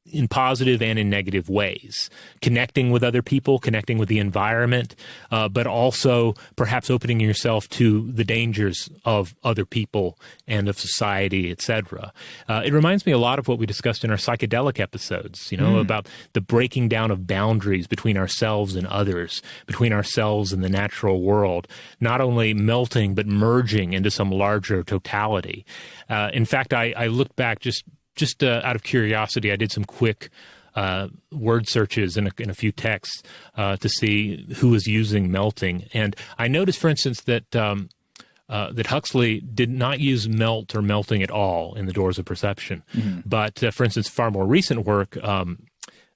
in positive and in negative ways, connecting with other people, connecting with the environment, but also perhaps opening yourself to the dangers of other people and of society, etc. It reminds me a lot of what we discussed in our psychedelic episodes, about the breaking down of boundaries between ourselves and others, between ourselves and the natural world, not only melting but merging into some larger totality. In fact, I looked back just out of curiosity, I did some quick word searches in a few texts to see who was using melting, and I noticed, for instance, that that Huxley did not use melt or melting at all in The Doors of Perception. But, for instance, far more recent work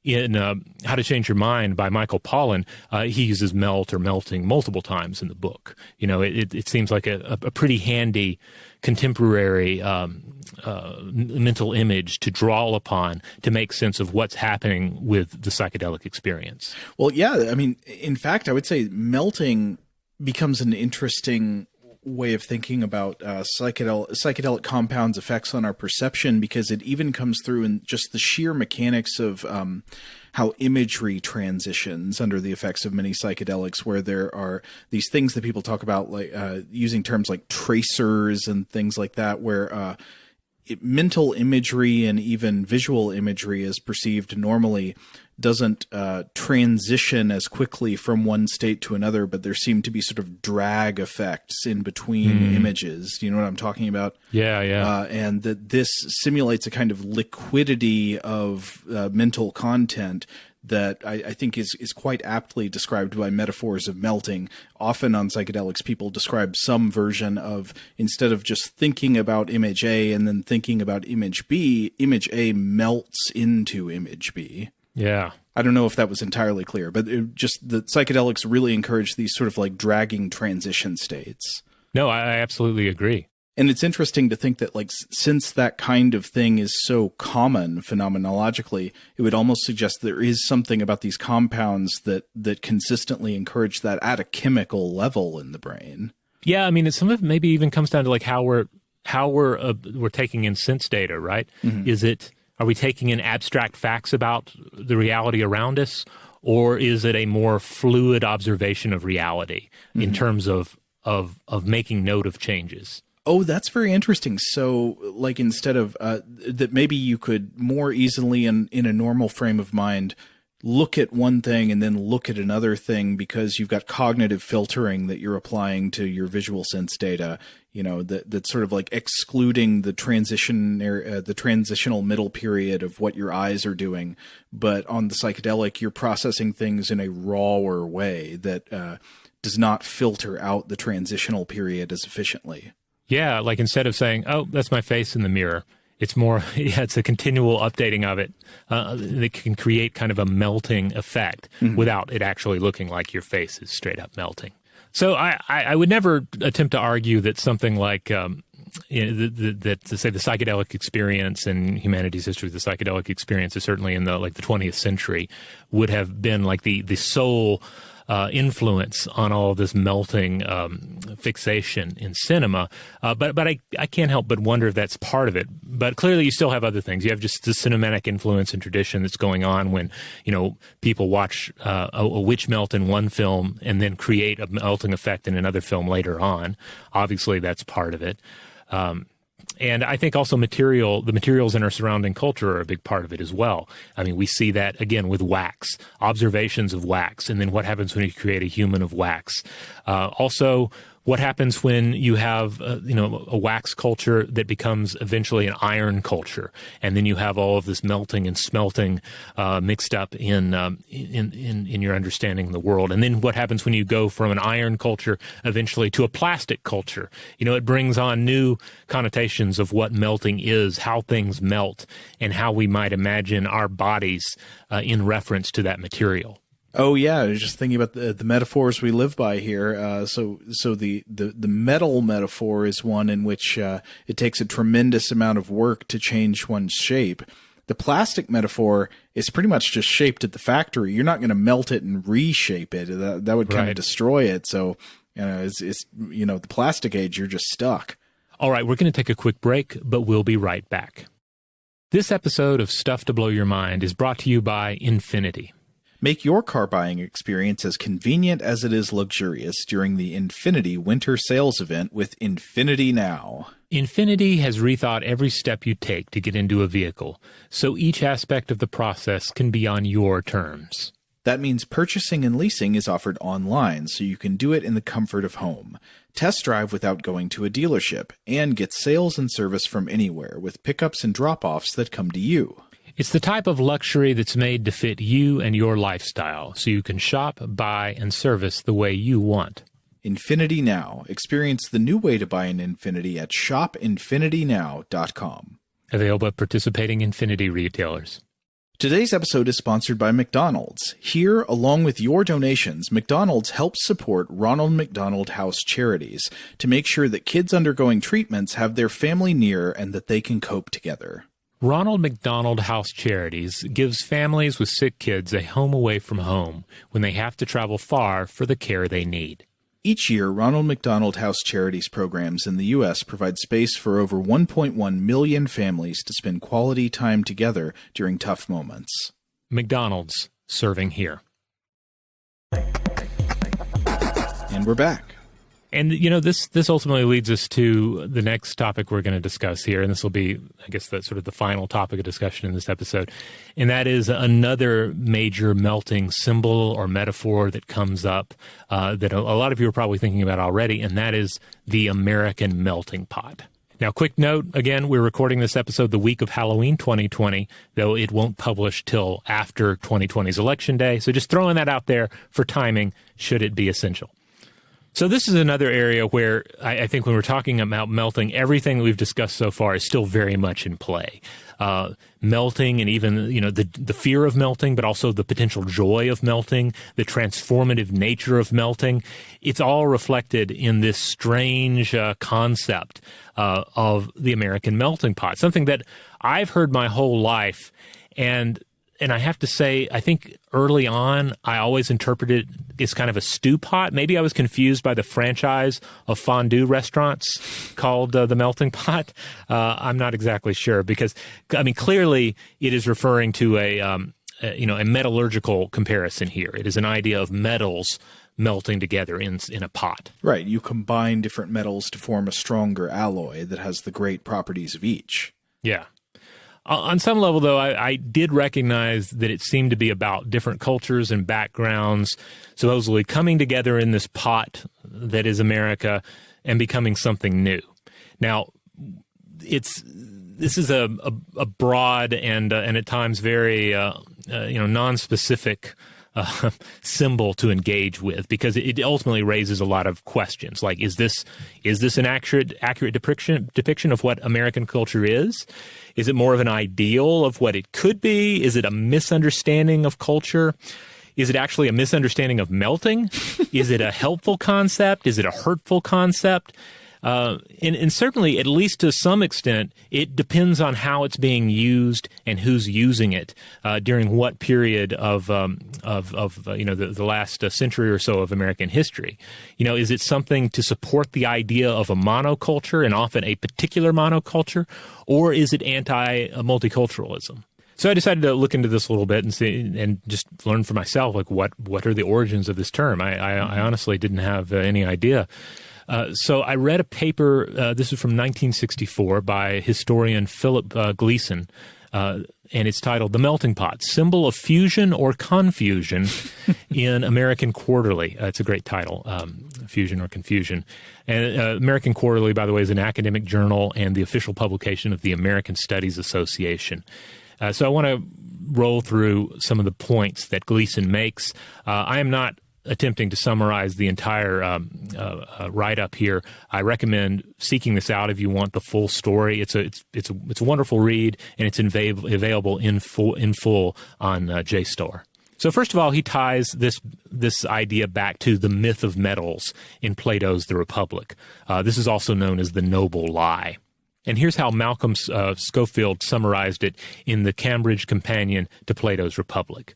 in How to Change Your Mind by Michael Pollan, he uses melt or melting multiple times in the book. It seems like a pretty handy contemporary mental image to draw upon to make sense of what's happening with the psychedelic experience. Well, yeah, I mean, in fact, I would say melting becomes an interesting way of thinking about psychedelic compounds' effects on our perception, because it even comes through in just the sheer mechanics of how imagery transitions under the effects of many psychedelics, where there are these things that people talk about, like using terms like tracers and things like that, where mental imagery and even visual imagery as perceived normally doesn't transition as quickly from one state to another, but there seem to be sort of drag effects in between images. Do you know what I'm talking about? Yeah. And that this simulates a kind of liquidity of mental content that I think is quite aptly described by metaphors of melting. Often on psychedelics, people describe some version of, instead of just thinking about image A and then thinking about image B, image A melts into image B. Yeah. I don't know if that was entirely clear, but just the psychedelics really encourage these sort of like dragging transition states. No, I absolutely agree. And it's interesting to think that, like, since that kind of thing is so common phenomenologically, it would almost suggest there is something about these compounds that consistently encourage that at a chemical level in the brain. Yeah, I mean, some of it maybe even comes down to like how we're taking in sense data, right? Are we taking in abstract facts about the reality around us, or is it a more fluid observation of reality in terms of making note of changes? Oh, that's very interesting. So, like, instead of that, maybe you could more easily in a normal frame of mind look at one thing and then look at another thing because you've got cognitive filtering that you're applying to your visual sense data, that's sort of like excluding the transitional middle period of what your eyes are doing. But on the psychedelic, you're processing things in a rawer way that does not filter out the transitional period as efficiently. Yeah, like instead of saying, oh, that's my face in the mirror, it's more, it's a continual updating of it that can create kind of a melting effect without it actually looking like your face is straight up melting. So I would never attempt to argue that something like, that to say the psychedelic experience and humanity's history of the psychedelic experience is certainly in the 20th century would have been like the sole influence on all of this melting fixation in cinema. But I can't help but wonder if that's part of it. But clearly you still have other things. You have just the cinematic influence and tradition that's going on when, people watch a witch melt in one film and then create a melting effect in another film later on. Obviously that's part of it. And I think also the materials in our surrounding culture are a big part of it as well. I mean, we see that, again, with wax, observations of wax, and then what happens when you create a human of wax. Also, what happens when you have, a wax culture that becomes eventually an iron culture, and then you have all of this melting and smelting mixed up in your understanding of the world. And then what happens when you go from an iron culture eventually to a plastic culture? It brings on new connotations of what melting is, how things melt, and how we might imagine our bodies in reference to that material. Oh yeah, I was just thinking about the metaphors we live by here. So the metal metaphor is one in which it takes a tremendous amount of work to change one's shape. The plastic metaphor is pretty much just shaped at the factory. You're not going to melt it and reshape it. That would kind of destroy it. So it's the plastic age, you're just stuck. All right, we're going to take a quick break, but we'll be right back. This episode of Stuff to Blow Your Mind is brought to you by Infinity. Make your car buying experience as convenient as it is luxurious during the Infinity Winter Sales Event with Infinity Now. Infinity has rethought every step you take to get into a vehicle, so each aspect of the process can be on your terms. That means purchasing and leasing is offered online, so you can do it in the comfort of home. Test drive without going to a dealership, and get sales and service from anywhere with pickups and drop-offs that come to you. It's the type of luxury that's made to fit you and your lifestyle, so you can shop, buy, and service the way you want. Infinity Now. Experience the new way to buy an Infinity at shopinfinitynow.com. Available at participating Infinity retailers. Today's episode is sponsored by McDonald's. Here, along with your donations, McDonald's helps support Ronald McDonald House Charities to make sure that kids undergoing treatments have their family near and that they can cope together. Ronald McDonald House Charities gives families with sick kids a home away from home when they have to travel far for the care they need. Each year, Ronald McDonald House Charities programs in the U.S. provide space for over 1.1 million families to spend quality time together during tough moments. McDonald's, serving here. And we're back. And, you know, this ultimately leads us to the next topic we're going to discuss here, and this will be, I guess, the sort of the final topic of discussion in this episode, and that is another major melting symbol or metaphor that comes up that a lot of you are probably thinking about already, and that is the American melting pot. Now, quick note, again, we're recording this episode the week of Halloween 2020, though it won't publish till after 2020's Election Day, so just throwing that out there for timing, should it be essential. So this is another area where I think when we're talking about melting, everything that we've discussed so far is still very much in play. Melting and even, you know, the fear of melting, but also the potential joy of melting, the transformative nature of melting. It's all reflected in this strange concept of the American melting pot, something that I've heard my whole life. And I have to say, I think early on, I always interpreted it as kind of a stew pot. Maybe I was confused by the franchise of fondue restaurants called the Melting Pot. I'm not exactly sure because, I mean, clearly it is referring to a metallurgical comparison here. It is an idea of metals melting together in a pot. Right. You combine different metals to form a stronger alloy that has the great properties of each. Yeah. On some level, though, I did recognize that it seemed to be about different cultures and backgrounds supposedly coming together in this pot that is America and becoming something new. Now, this is a broad and at times very non-specific symbol to engage with because it ultimately raises a lot of questions. Like, is this an accurate depiction of what American culture is? Is it more of an ideal of what it could be? Is it a misunderstanding of culture? Is it actually a misunderstanding of melting? Is it a helpful concept? Is it a hurtful concept? And certainly, at least to some extent, it depends on how it's being used and who's using it during what period of the last century or so of American history. You know, is it something to support the idea of a monoculture and often a particular monoculture, or is it anti-multiculturalism? So I decided to look into this a little bit and see and just learn for myself, like what are the origins of this term? I honestly didn't have any idea. So I read a paper, this is from 1964 by historian Philip Gleason, and it's titled The Melting Pot, Symbol of Fusion or Confusion in American Quarterly. It's a great title, Fusion or Confusion. And American Quarterly, by the way, is an academic journal and the official publication of the American Studies Association. So I want to roll through some of the points that Gleason makes. I am not attempting to summarize the entire write-up here. I recommend seeking this out if you want the full story. It's a wonderful read, and it's available in full on JSTOR. So first of all, he ties this idea back to the myth of metals in Plato's The Republic. This is also known as the noble lie. And here's how Malcolm Schofield summarized it in the Cambridge Companion to Plato's Republic.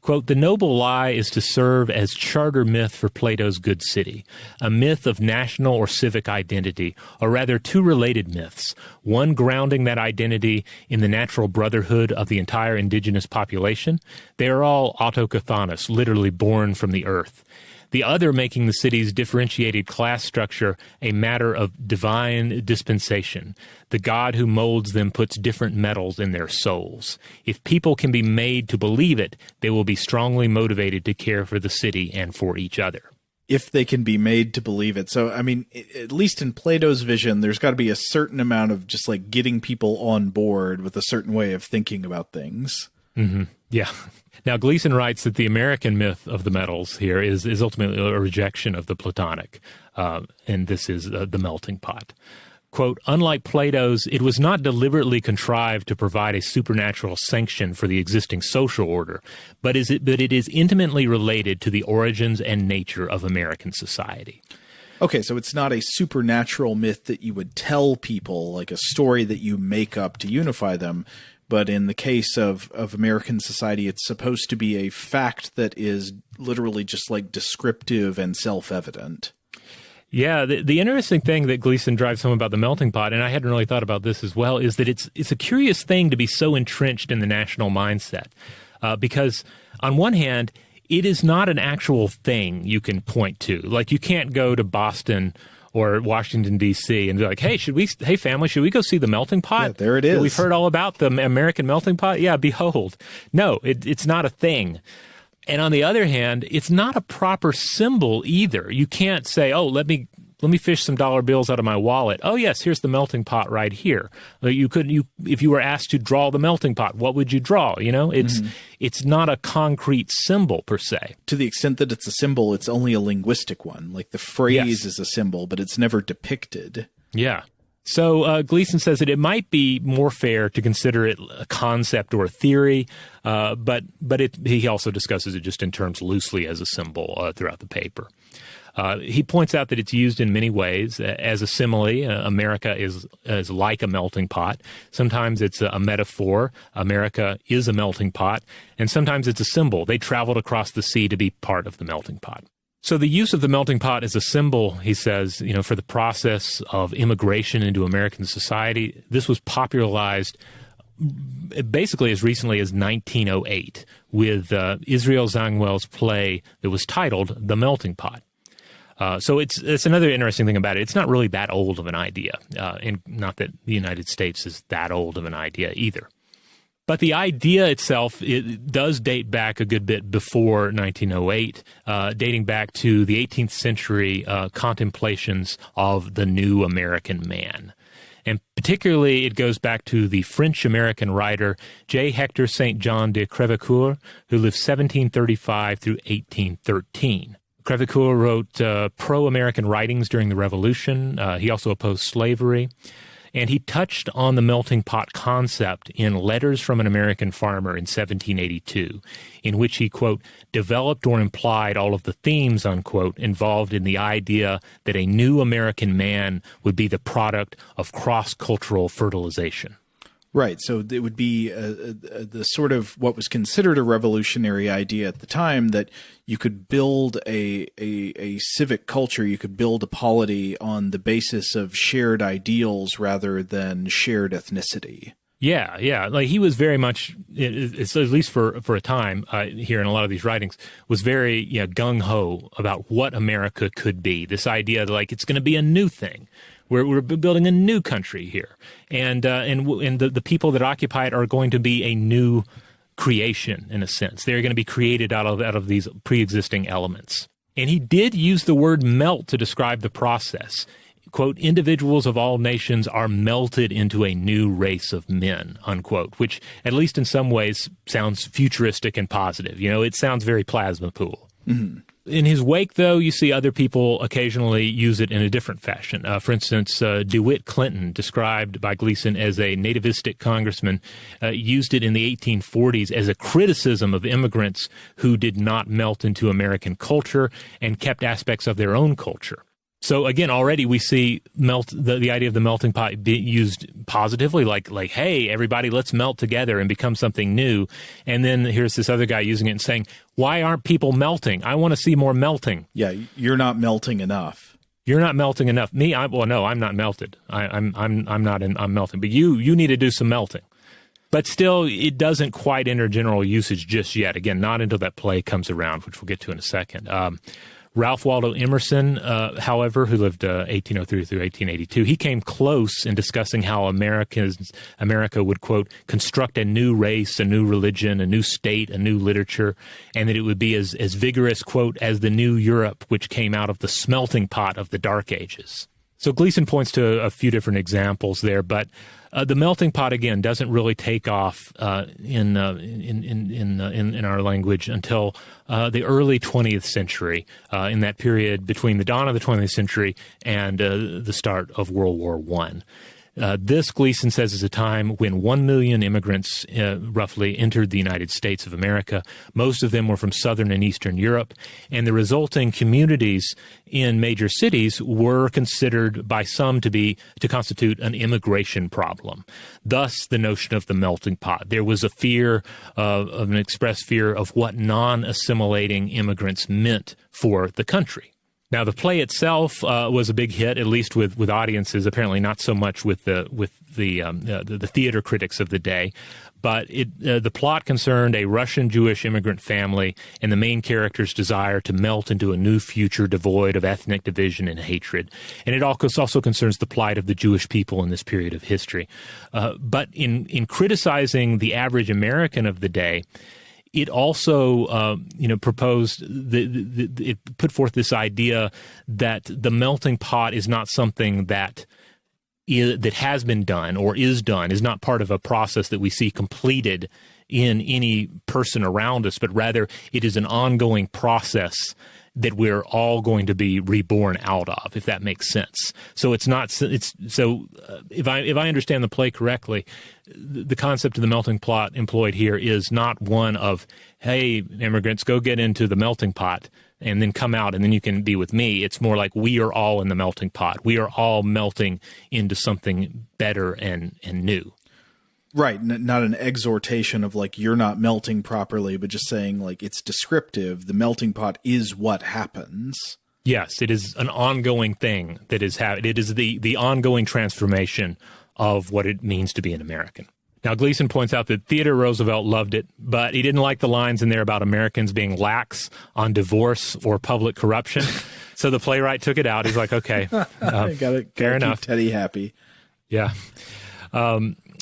Quote, "The noble lie is to serve as charter myth for Plato's good city, a myth of national or civic identity, or rather two related myths, one grounding that identity in the natural brotherhood of the entire indigenous population. They are all autochthonous, literally born from the earth. The other making the city's differentiated class structure a matter of divine dispensation. The God who molds them puts different metals in their souls. If people can be made to believe it, they will be strongly motivated to care for the city and for each other." If they can be made to believe it. So, I mean, at least in Plato's vision, there's got to be a certain amount of just like getting people on board with a certain way of thinking about things. Mm-hmm. Yeah. Now, Gleason writes that the American myth of the metals here is ultimately a rejection of the Platonic, and this is the melting pot. Quote, "Unlike Plato's, it was not deliberately contrived to provide a supernatural sanction for the existing social order, but it is intimately related to the origins and nature of American society." Okay, so it's not a supernatural myth that you would tell people, like a story that you make up to unify them. But in the case of American society, it's supposed to be a fact that is literally just like descriptive and self-evident. Yeah, the interesting thing that Gleason drives home about the melting pot, and I hadn't really thought about this as well, is that it's a curious thing to be so entrenched in the national mindset. Because on one hand, it is not an actual thing you can point to. Like, you can't go to Boston or Washington, D.C. and be like, hey, family, should we go see the melting pot? Yeah, there it is. We've heard all about the American melting pot. Yeah, behold. No, it's not a thing. And on the other hand, it's not a proper symbol either. You can't say, oh, let me fish some dollar bills out of my wallet. Oh, yes, here's the melting pot right here. If you were asked to draw the melting pot, what would you draw? It's not a concrete symbol per se. To the extent that it's a symbol, it's only a linguistic one. Like the phrase is a symbol, but it's never depicted. Yeah. So Gleason says that it might be more fair to consider it a concept or a theory, but he also discusses it just in terms loosely as a symbol throughout the paper. He points out that it's used in many ways as a simile. America is like a melting pot. Sometimes it's a metaphor. America is a melting pot. And sometimes it's a symbol. They traveled across the sea to be part of the melting pot. So the use of the melting pot as a symbol, he says, for the process of immigration into American society, this was popularized basically as recently as 1908 with Israel Zangwill's play that was titled The Melting Pot. So it's another interesting thing about it. It's not really that old of an idea, and not that the United States is that old of an idea either. But the idea itself, it does date back a good bit before 1908, dating back to the 18th century contemplations of the new American man. And particularly, it goes back to the French-American writer J. Hector St. John de Crevecoeur, who lived 1735 through 1813. Crevecoeur wrote pro-American writings during the Revolution. He also opposed slavery. And he touched on the melting pot concept in Letters from an American Farmer in 1782, in which he, quote, developed or implied all of the themes, unquote, involved in the idea that a new American man would be the product of cross-cultural fertilization. Right. So it would be the sort of what was considered a revolutionary idea at the time, that you could build a civic culture, you could build a polity on the basis of shared ideals rather than shared ethnicity. Yeah. Like, he was very much, at least for a time here in a lot of these writings, was very gung-ho about what America could be. This idea that, like, it's going to be a new thing. We're building a new country here, and the people that occupy it are going to be a new creation in a sense. They're going to be created out of these pre-existing elements. And he did use the word melt to describe the process. Quote, individuals of all nations are melted into a new race of men, unquote, which at least in some ways sounds futuristic and positive. It sounds very plasma pool. Mm-hmm. In his wake, though, you see other people occasionally use it in a different fashion. For instance, DeWitt Clinton, described by Gleason as a nativistic congressman, used it in the 1840s as a criticism of immigrants who did not melt into American culture and kept aspects of their own culture. So again, already we see the idea of the melting pot being used positively, like, hey, everybody, let's melt together and become something new. And then here's this other guy using it and saying, why aren't people melting? I want to see more melting. Yeah, you're not melting enough. You're not melting enough. Me, no, I'm not melted. I'm melting. But you need to do some melting. But still, it doesn't quite enter general usage just yet. Again, not until that play comes around, which we'll get to in a second. Ralph Waldo Emerson, however, who lived 1803 through 1882, he came close in discussing how America would, quote, construct a new race, a new religion, a new state, a new literature, and that it would be as vigorous, quote, as the new Europe, which came out of the smelting pot of the Dark Ages. So Gleason points to a few different examples there, but the melting pot again doesn't really take off in our language until the early 20th century. In that period between the dawn of the 20th century and the start of World War I. This, Gleason says, is a time when 1 million immigrants roughly entered the United States of America. Most of them were from Southern and Eastern Europe, and the resulting communities in major cities were considered by some to constitute an immigration problem. Thus, the notion of the melting pot. There was a fear of an expressed fear of what non-assimilating immigrants meant for the country. Now, the play itself was a big hit, at least with audiences. Apparently, not so much with the theater critics of the day. But the plot concerned a Russian Jewish immigrant family and the main character's desire to melt into a new future devoid of ethnic division and hatred. And it also concerns the plight of the Jewish people in this period of history. But in criticizing the average American of the day, it also, proposed it put forth this idea that the melting pot is not something that has been done or is done, is not part of a process that we see completed in any person around us, but rather it is an ongoing process that we're all going to be reborn out of, if that makes sense. So if I understand the play correctly, the concept of the melting pot employed here is not one of, hey, immigrants, go get into the melting pot and then come out and then you can be with me. It's more like we are all in the melting pot. We are all melting into something better and new. Right, not an exhortation of like you're not melting properly, but just saying like it's descriptive. The melting pot is what happens. Yes, it is an ongoing thing that is it is the ongoing transformation of what it means to be an American. Now, Gleason points out that Theodore Roosevelt loved it, but he didn't like the lines in there about Americans being lax on divorce or public corruption. So the playwright took it out. He's like, okay, fair enough. Keep Teddy happy. Yeah.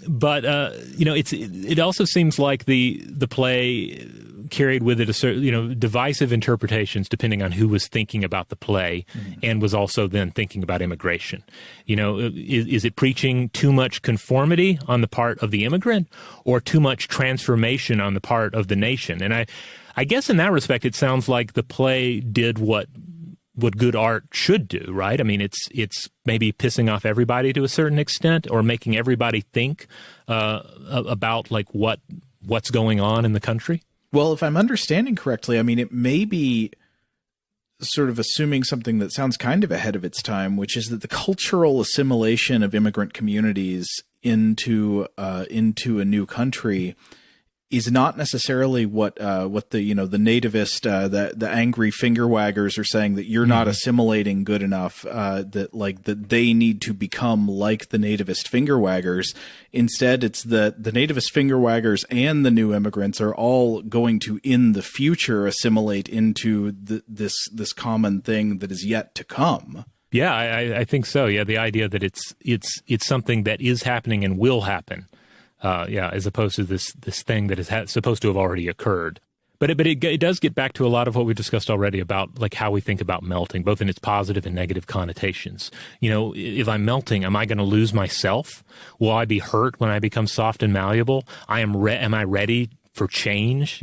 But it also seems like the play carried with it a certain, divisive interpretations depending on who was thinking about the play and was also then thinking about immigration. Is it preaching too much conformity on the part of the immigrant or too much transformation on the part of the nation? And I guess in that respect, it sounds like the play did what good art should do, right? I mean, it's maybe pissing off everybody to a certain extent or making everybody think about like what's going on in the country. Well, if I'm understanding correctly, I mean, it may be sort of assuming something that sounds kind of ahead of its time, which is that the cultural assimilation of immigrant communities into a new country is not necessarily what the nativist the angry finger waggers are saying, that you're not assimilating good enough, that they need to become like the nativist finger waggers. Instead, it's the nativist finger waggers and the new immigrants are all going to in the future assimilate into this common thing that is yet to come. Yeah, I think so. Yeah, the idea that it's something that is happening and will happen. As opposed to this thing that is supposed to have already occurred. But it does get back to a lot of what we discussed already about like how we think about melting, both in its positive and negative connotations. If I'm melting, am I going to lose myself? Will I be hurt when I become soft and malleable? Am I ready for change?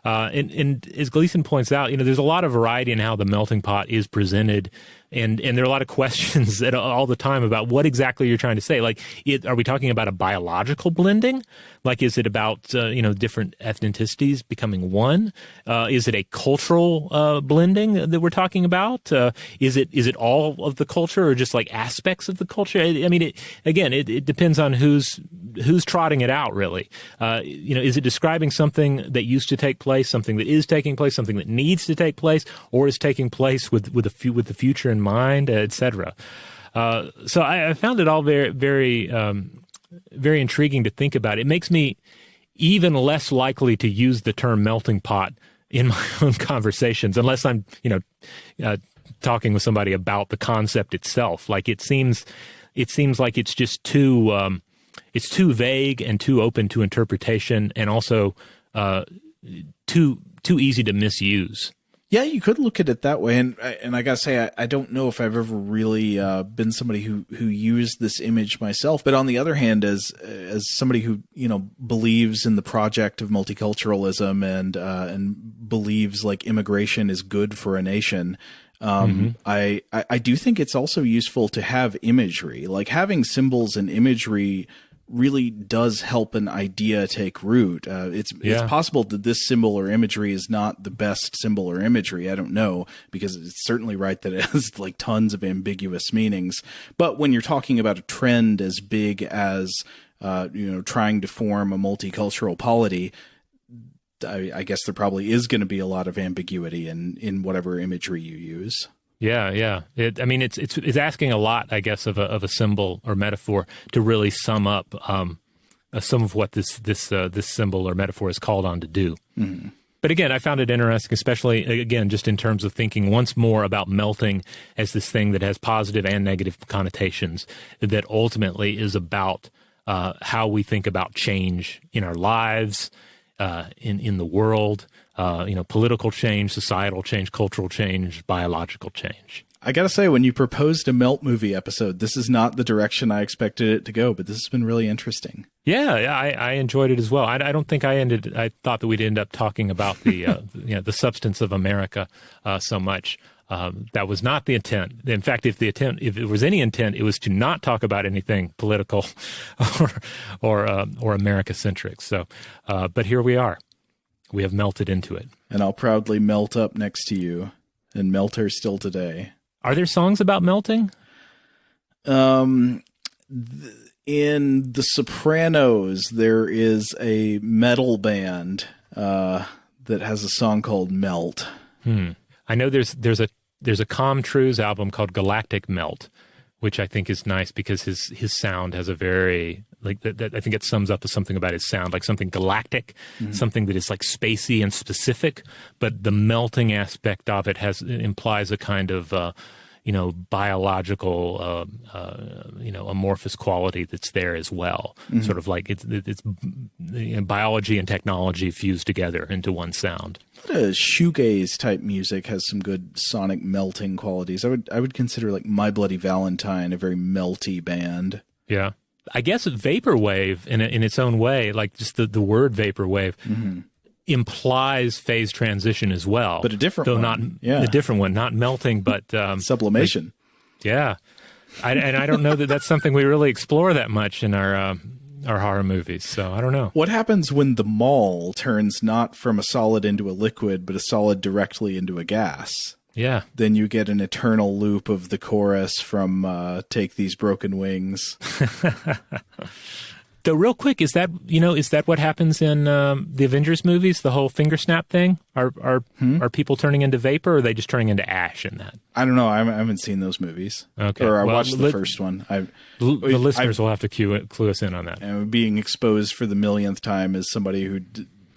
And as Gleason points out, there's a lot of variety in how the melting pot is presented. And there are a lot of questions all the time about what exactly you're trying to say. Like, are we talking about a biological blending? Like, is it about, different ethnicities becoming one? Is it a cultural blending that we're talking about? Is it all of the culture or just like aspects of the culture? I mean, it depends on who's trotting it out, really. Is it describing something that used to take place, something that is taking place, something that needs to take place, or is taking place with the future in mind, etc. So I found it all very, very, very intriguing to think about. It makes me even less likely to use the term melting pot in my own conversations, unless I'm, talking with somebody about the concept itself. Like it seems like it's just too vague and too open to interpretation, and also too easy to misuse. Yeah, you could look at it that way, and I gotta say, I don't know if I've ever really been somebody who used this image myself. But on the other hand, as somebody who believes in the project of multiculturalism and believes like immigration is good for a nation, I do think it's also useful to have imagery. Like having symbols and imagery really does help an idea take root. It's possible that this symbol or imagery is not the best symbol or imagery. I don't know, because it's certainly right that it has like tons of ambiguous meanings. But when you're talking about a trend as big as trying to form a multicultural polity, I guess there probably is going to be a lot of ambiguity in whatever imagery you use. Yeah. It's asking a lot, I guess, of a symbol or metaphor to really sum up some of what this symbol or metaphor is called on to do. Mm-hmm. But again, I found it interesting, especially again just in terms of thinking once more about melting as this thing that has positive and negative connotations, that ultimately is about how we think about change in our lives, in the world. Political change, societal change, cultural change, biological change. I gotta say, when you proposed a Melt movie episode, this is not the direction I expected it to go, but this has been really interesting. Yeah, I enjoyed it as well. I don't think I thought that we'd end up talking about the the substance of America so much. That was not the intent. In fact, if it was any intent, it was to not talk about anything political or America-centric. So, but here we are. We have melted into it. And I'll proudly melt up next to you and melt her still today. Are there songs about melting? In The Sopranos, there is a metal band that has a song called Melt. I know there's a Com Truise album called Galactic Melt, which I think is nice because his sound has a very that I think it sums up to something about his sound, like something galactic, something that is like spacey and specific, but the melting aspect of it implies a kind of biological amorphous quality that's there as well. Sort of like it's biology and technology fused together into one sound. Shoegaze type music has some good sonic melting qualities. I would consider like My Bloody Valentine a very melty band. Yeah. I guess vaporwave in its own way, like just the word vaporwave, implies phase transition as well, but a different one. A different one, not melting, but sublimation. I don't know that that's something we really explore that much in our horror movies. So I don't know. What happens when the mall turns not from a solid into a liquid, but a solid directly into a gas? Yeah. Then you get an eternal loop of the chorus from Take These Broken Wings. Though real quick, is that what happens in the Avengers movies, the whole finger snap thing? Are people turning into vapor, or are they just turning into ash in that? I don't know. I haven't seen those movies. Okay. Or I watched the first one. The listeners will have to clue us in on that. I'm being exposed for the millionth time as somebody who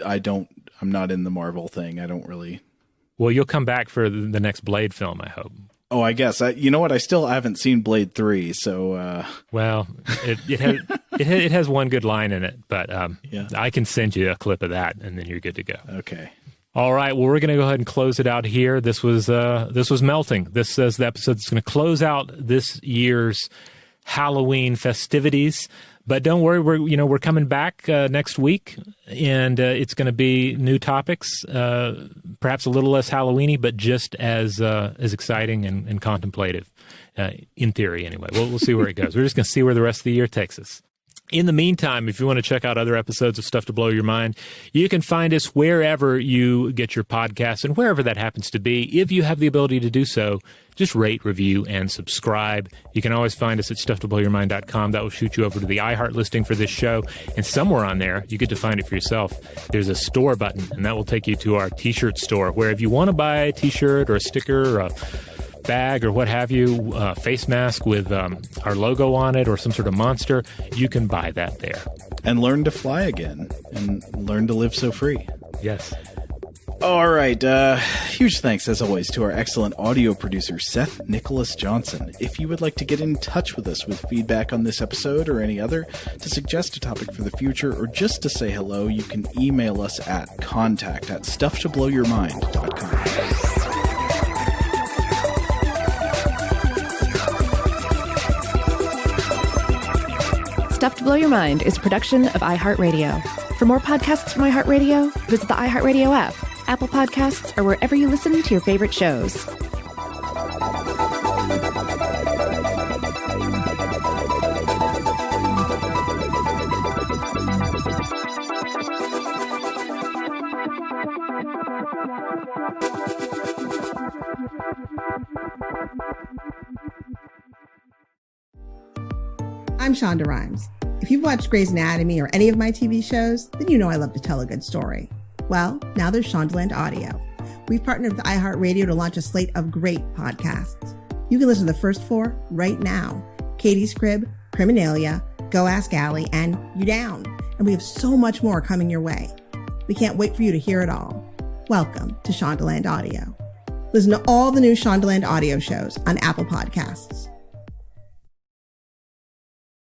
I'm not in the Marvel thing. I don't really... Well, you'll come back for the next Blade film, I hope. Oh, I guess. You know what? I still haven't seen Blade 3, so... Well, it has one good line in it, but I can send you a clip of that, and then you're good to go. Okay. All right. Well, we're going to go ahead and close it out here. This was Melting. This is the episode that's going to close out this year's Halloween festivities. But don't worry, we're coming back next week, and it's going to be new topics, perhaps a little less Halloweeny, but just as exciting and contemplative, in theory anyway. We'll see where it goes. We're just going to see where the rest of the year takes us. In the meantime, if you want to check out other episodes of Stuff to Blow Your Mind, you can find us wherever you get your podcasts and wherever that happens to be. If you have the ability to do so, just rate, review, and subscribe. You can always find us at StuffToBlowYourMind.com. That will shoot you over to the iHeart listing for this show. And somewhere on there, you get to find it for yourself. There's a store button, and that will take you to our T-shirt store, where if you want to buy a T-shirt or a sticker or a bag or what have you, face mask with our logo on it or some sort of monster, you can buy that there. And learn to fly again and learn to live so free. Yes. All right. Huge thanks, as always, to our excellent audio producer, Seth Nicholas Johnson. If you would like to get in touch with us with feedback on this episode or any other, to suggest a topic for the future, or just to say hello, you can email us at contact@stufftoblowyourmind.com. Stuff to Blow Your Mind is a production of iHeartRadio. For more podcasts from iHeartRadio, visit the iHeartRadio app, Apple Podcasts, or wherever you listen to your favorite shows. I'm Shonda Rhimes. If you've watched Grey's Anatomy or any of my TV shows, then you know I love to tell a good story. Well, now there's Shondaland Audio. We've partnered with iHeartRadio to launch a slate of great podcasts. You can listen to the first 4 right now. Katie's Crib, Criminalia, Go Ask Allie, and You Down. And we have so much more coming your way. We can't wait for you to hear it all. Welcome to Shondaland Audio. Listen to all the new Shondaland Audio shows on Apple Podcasts.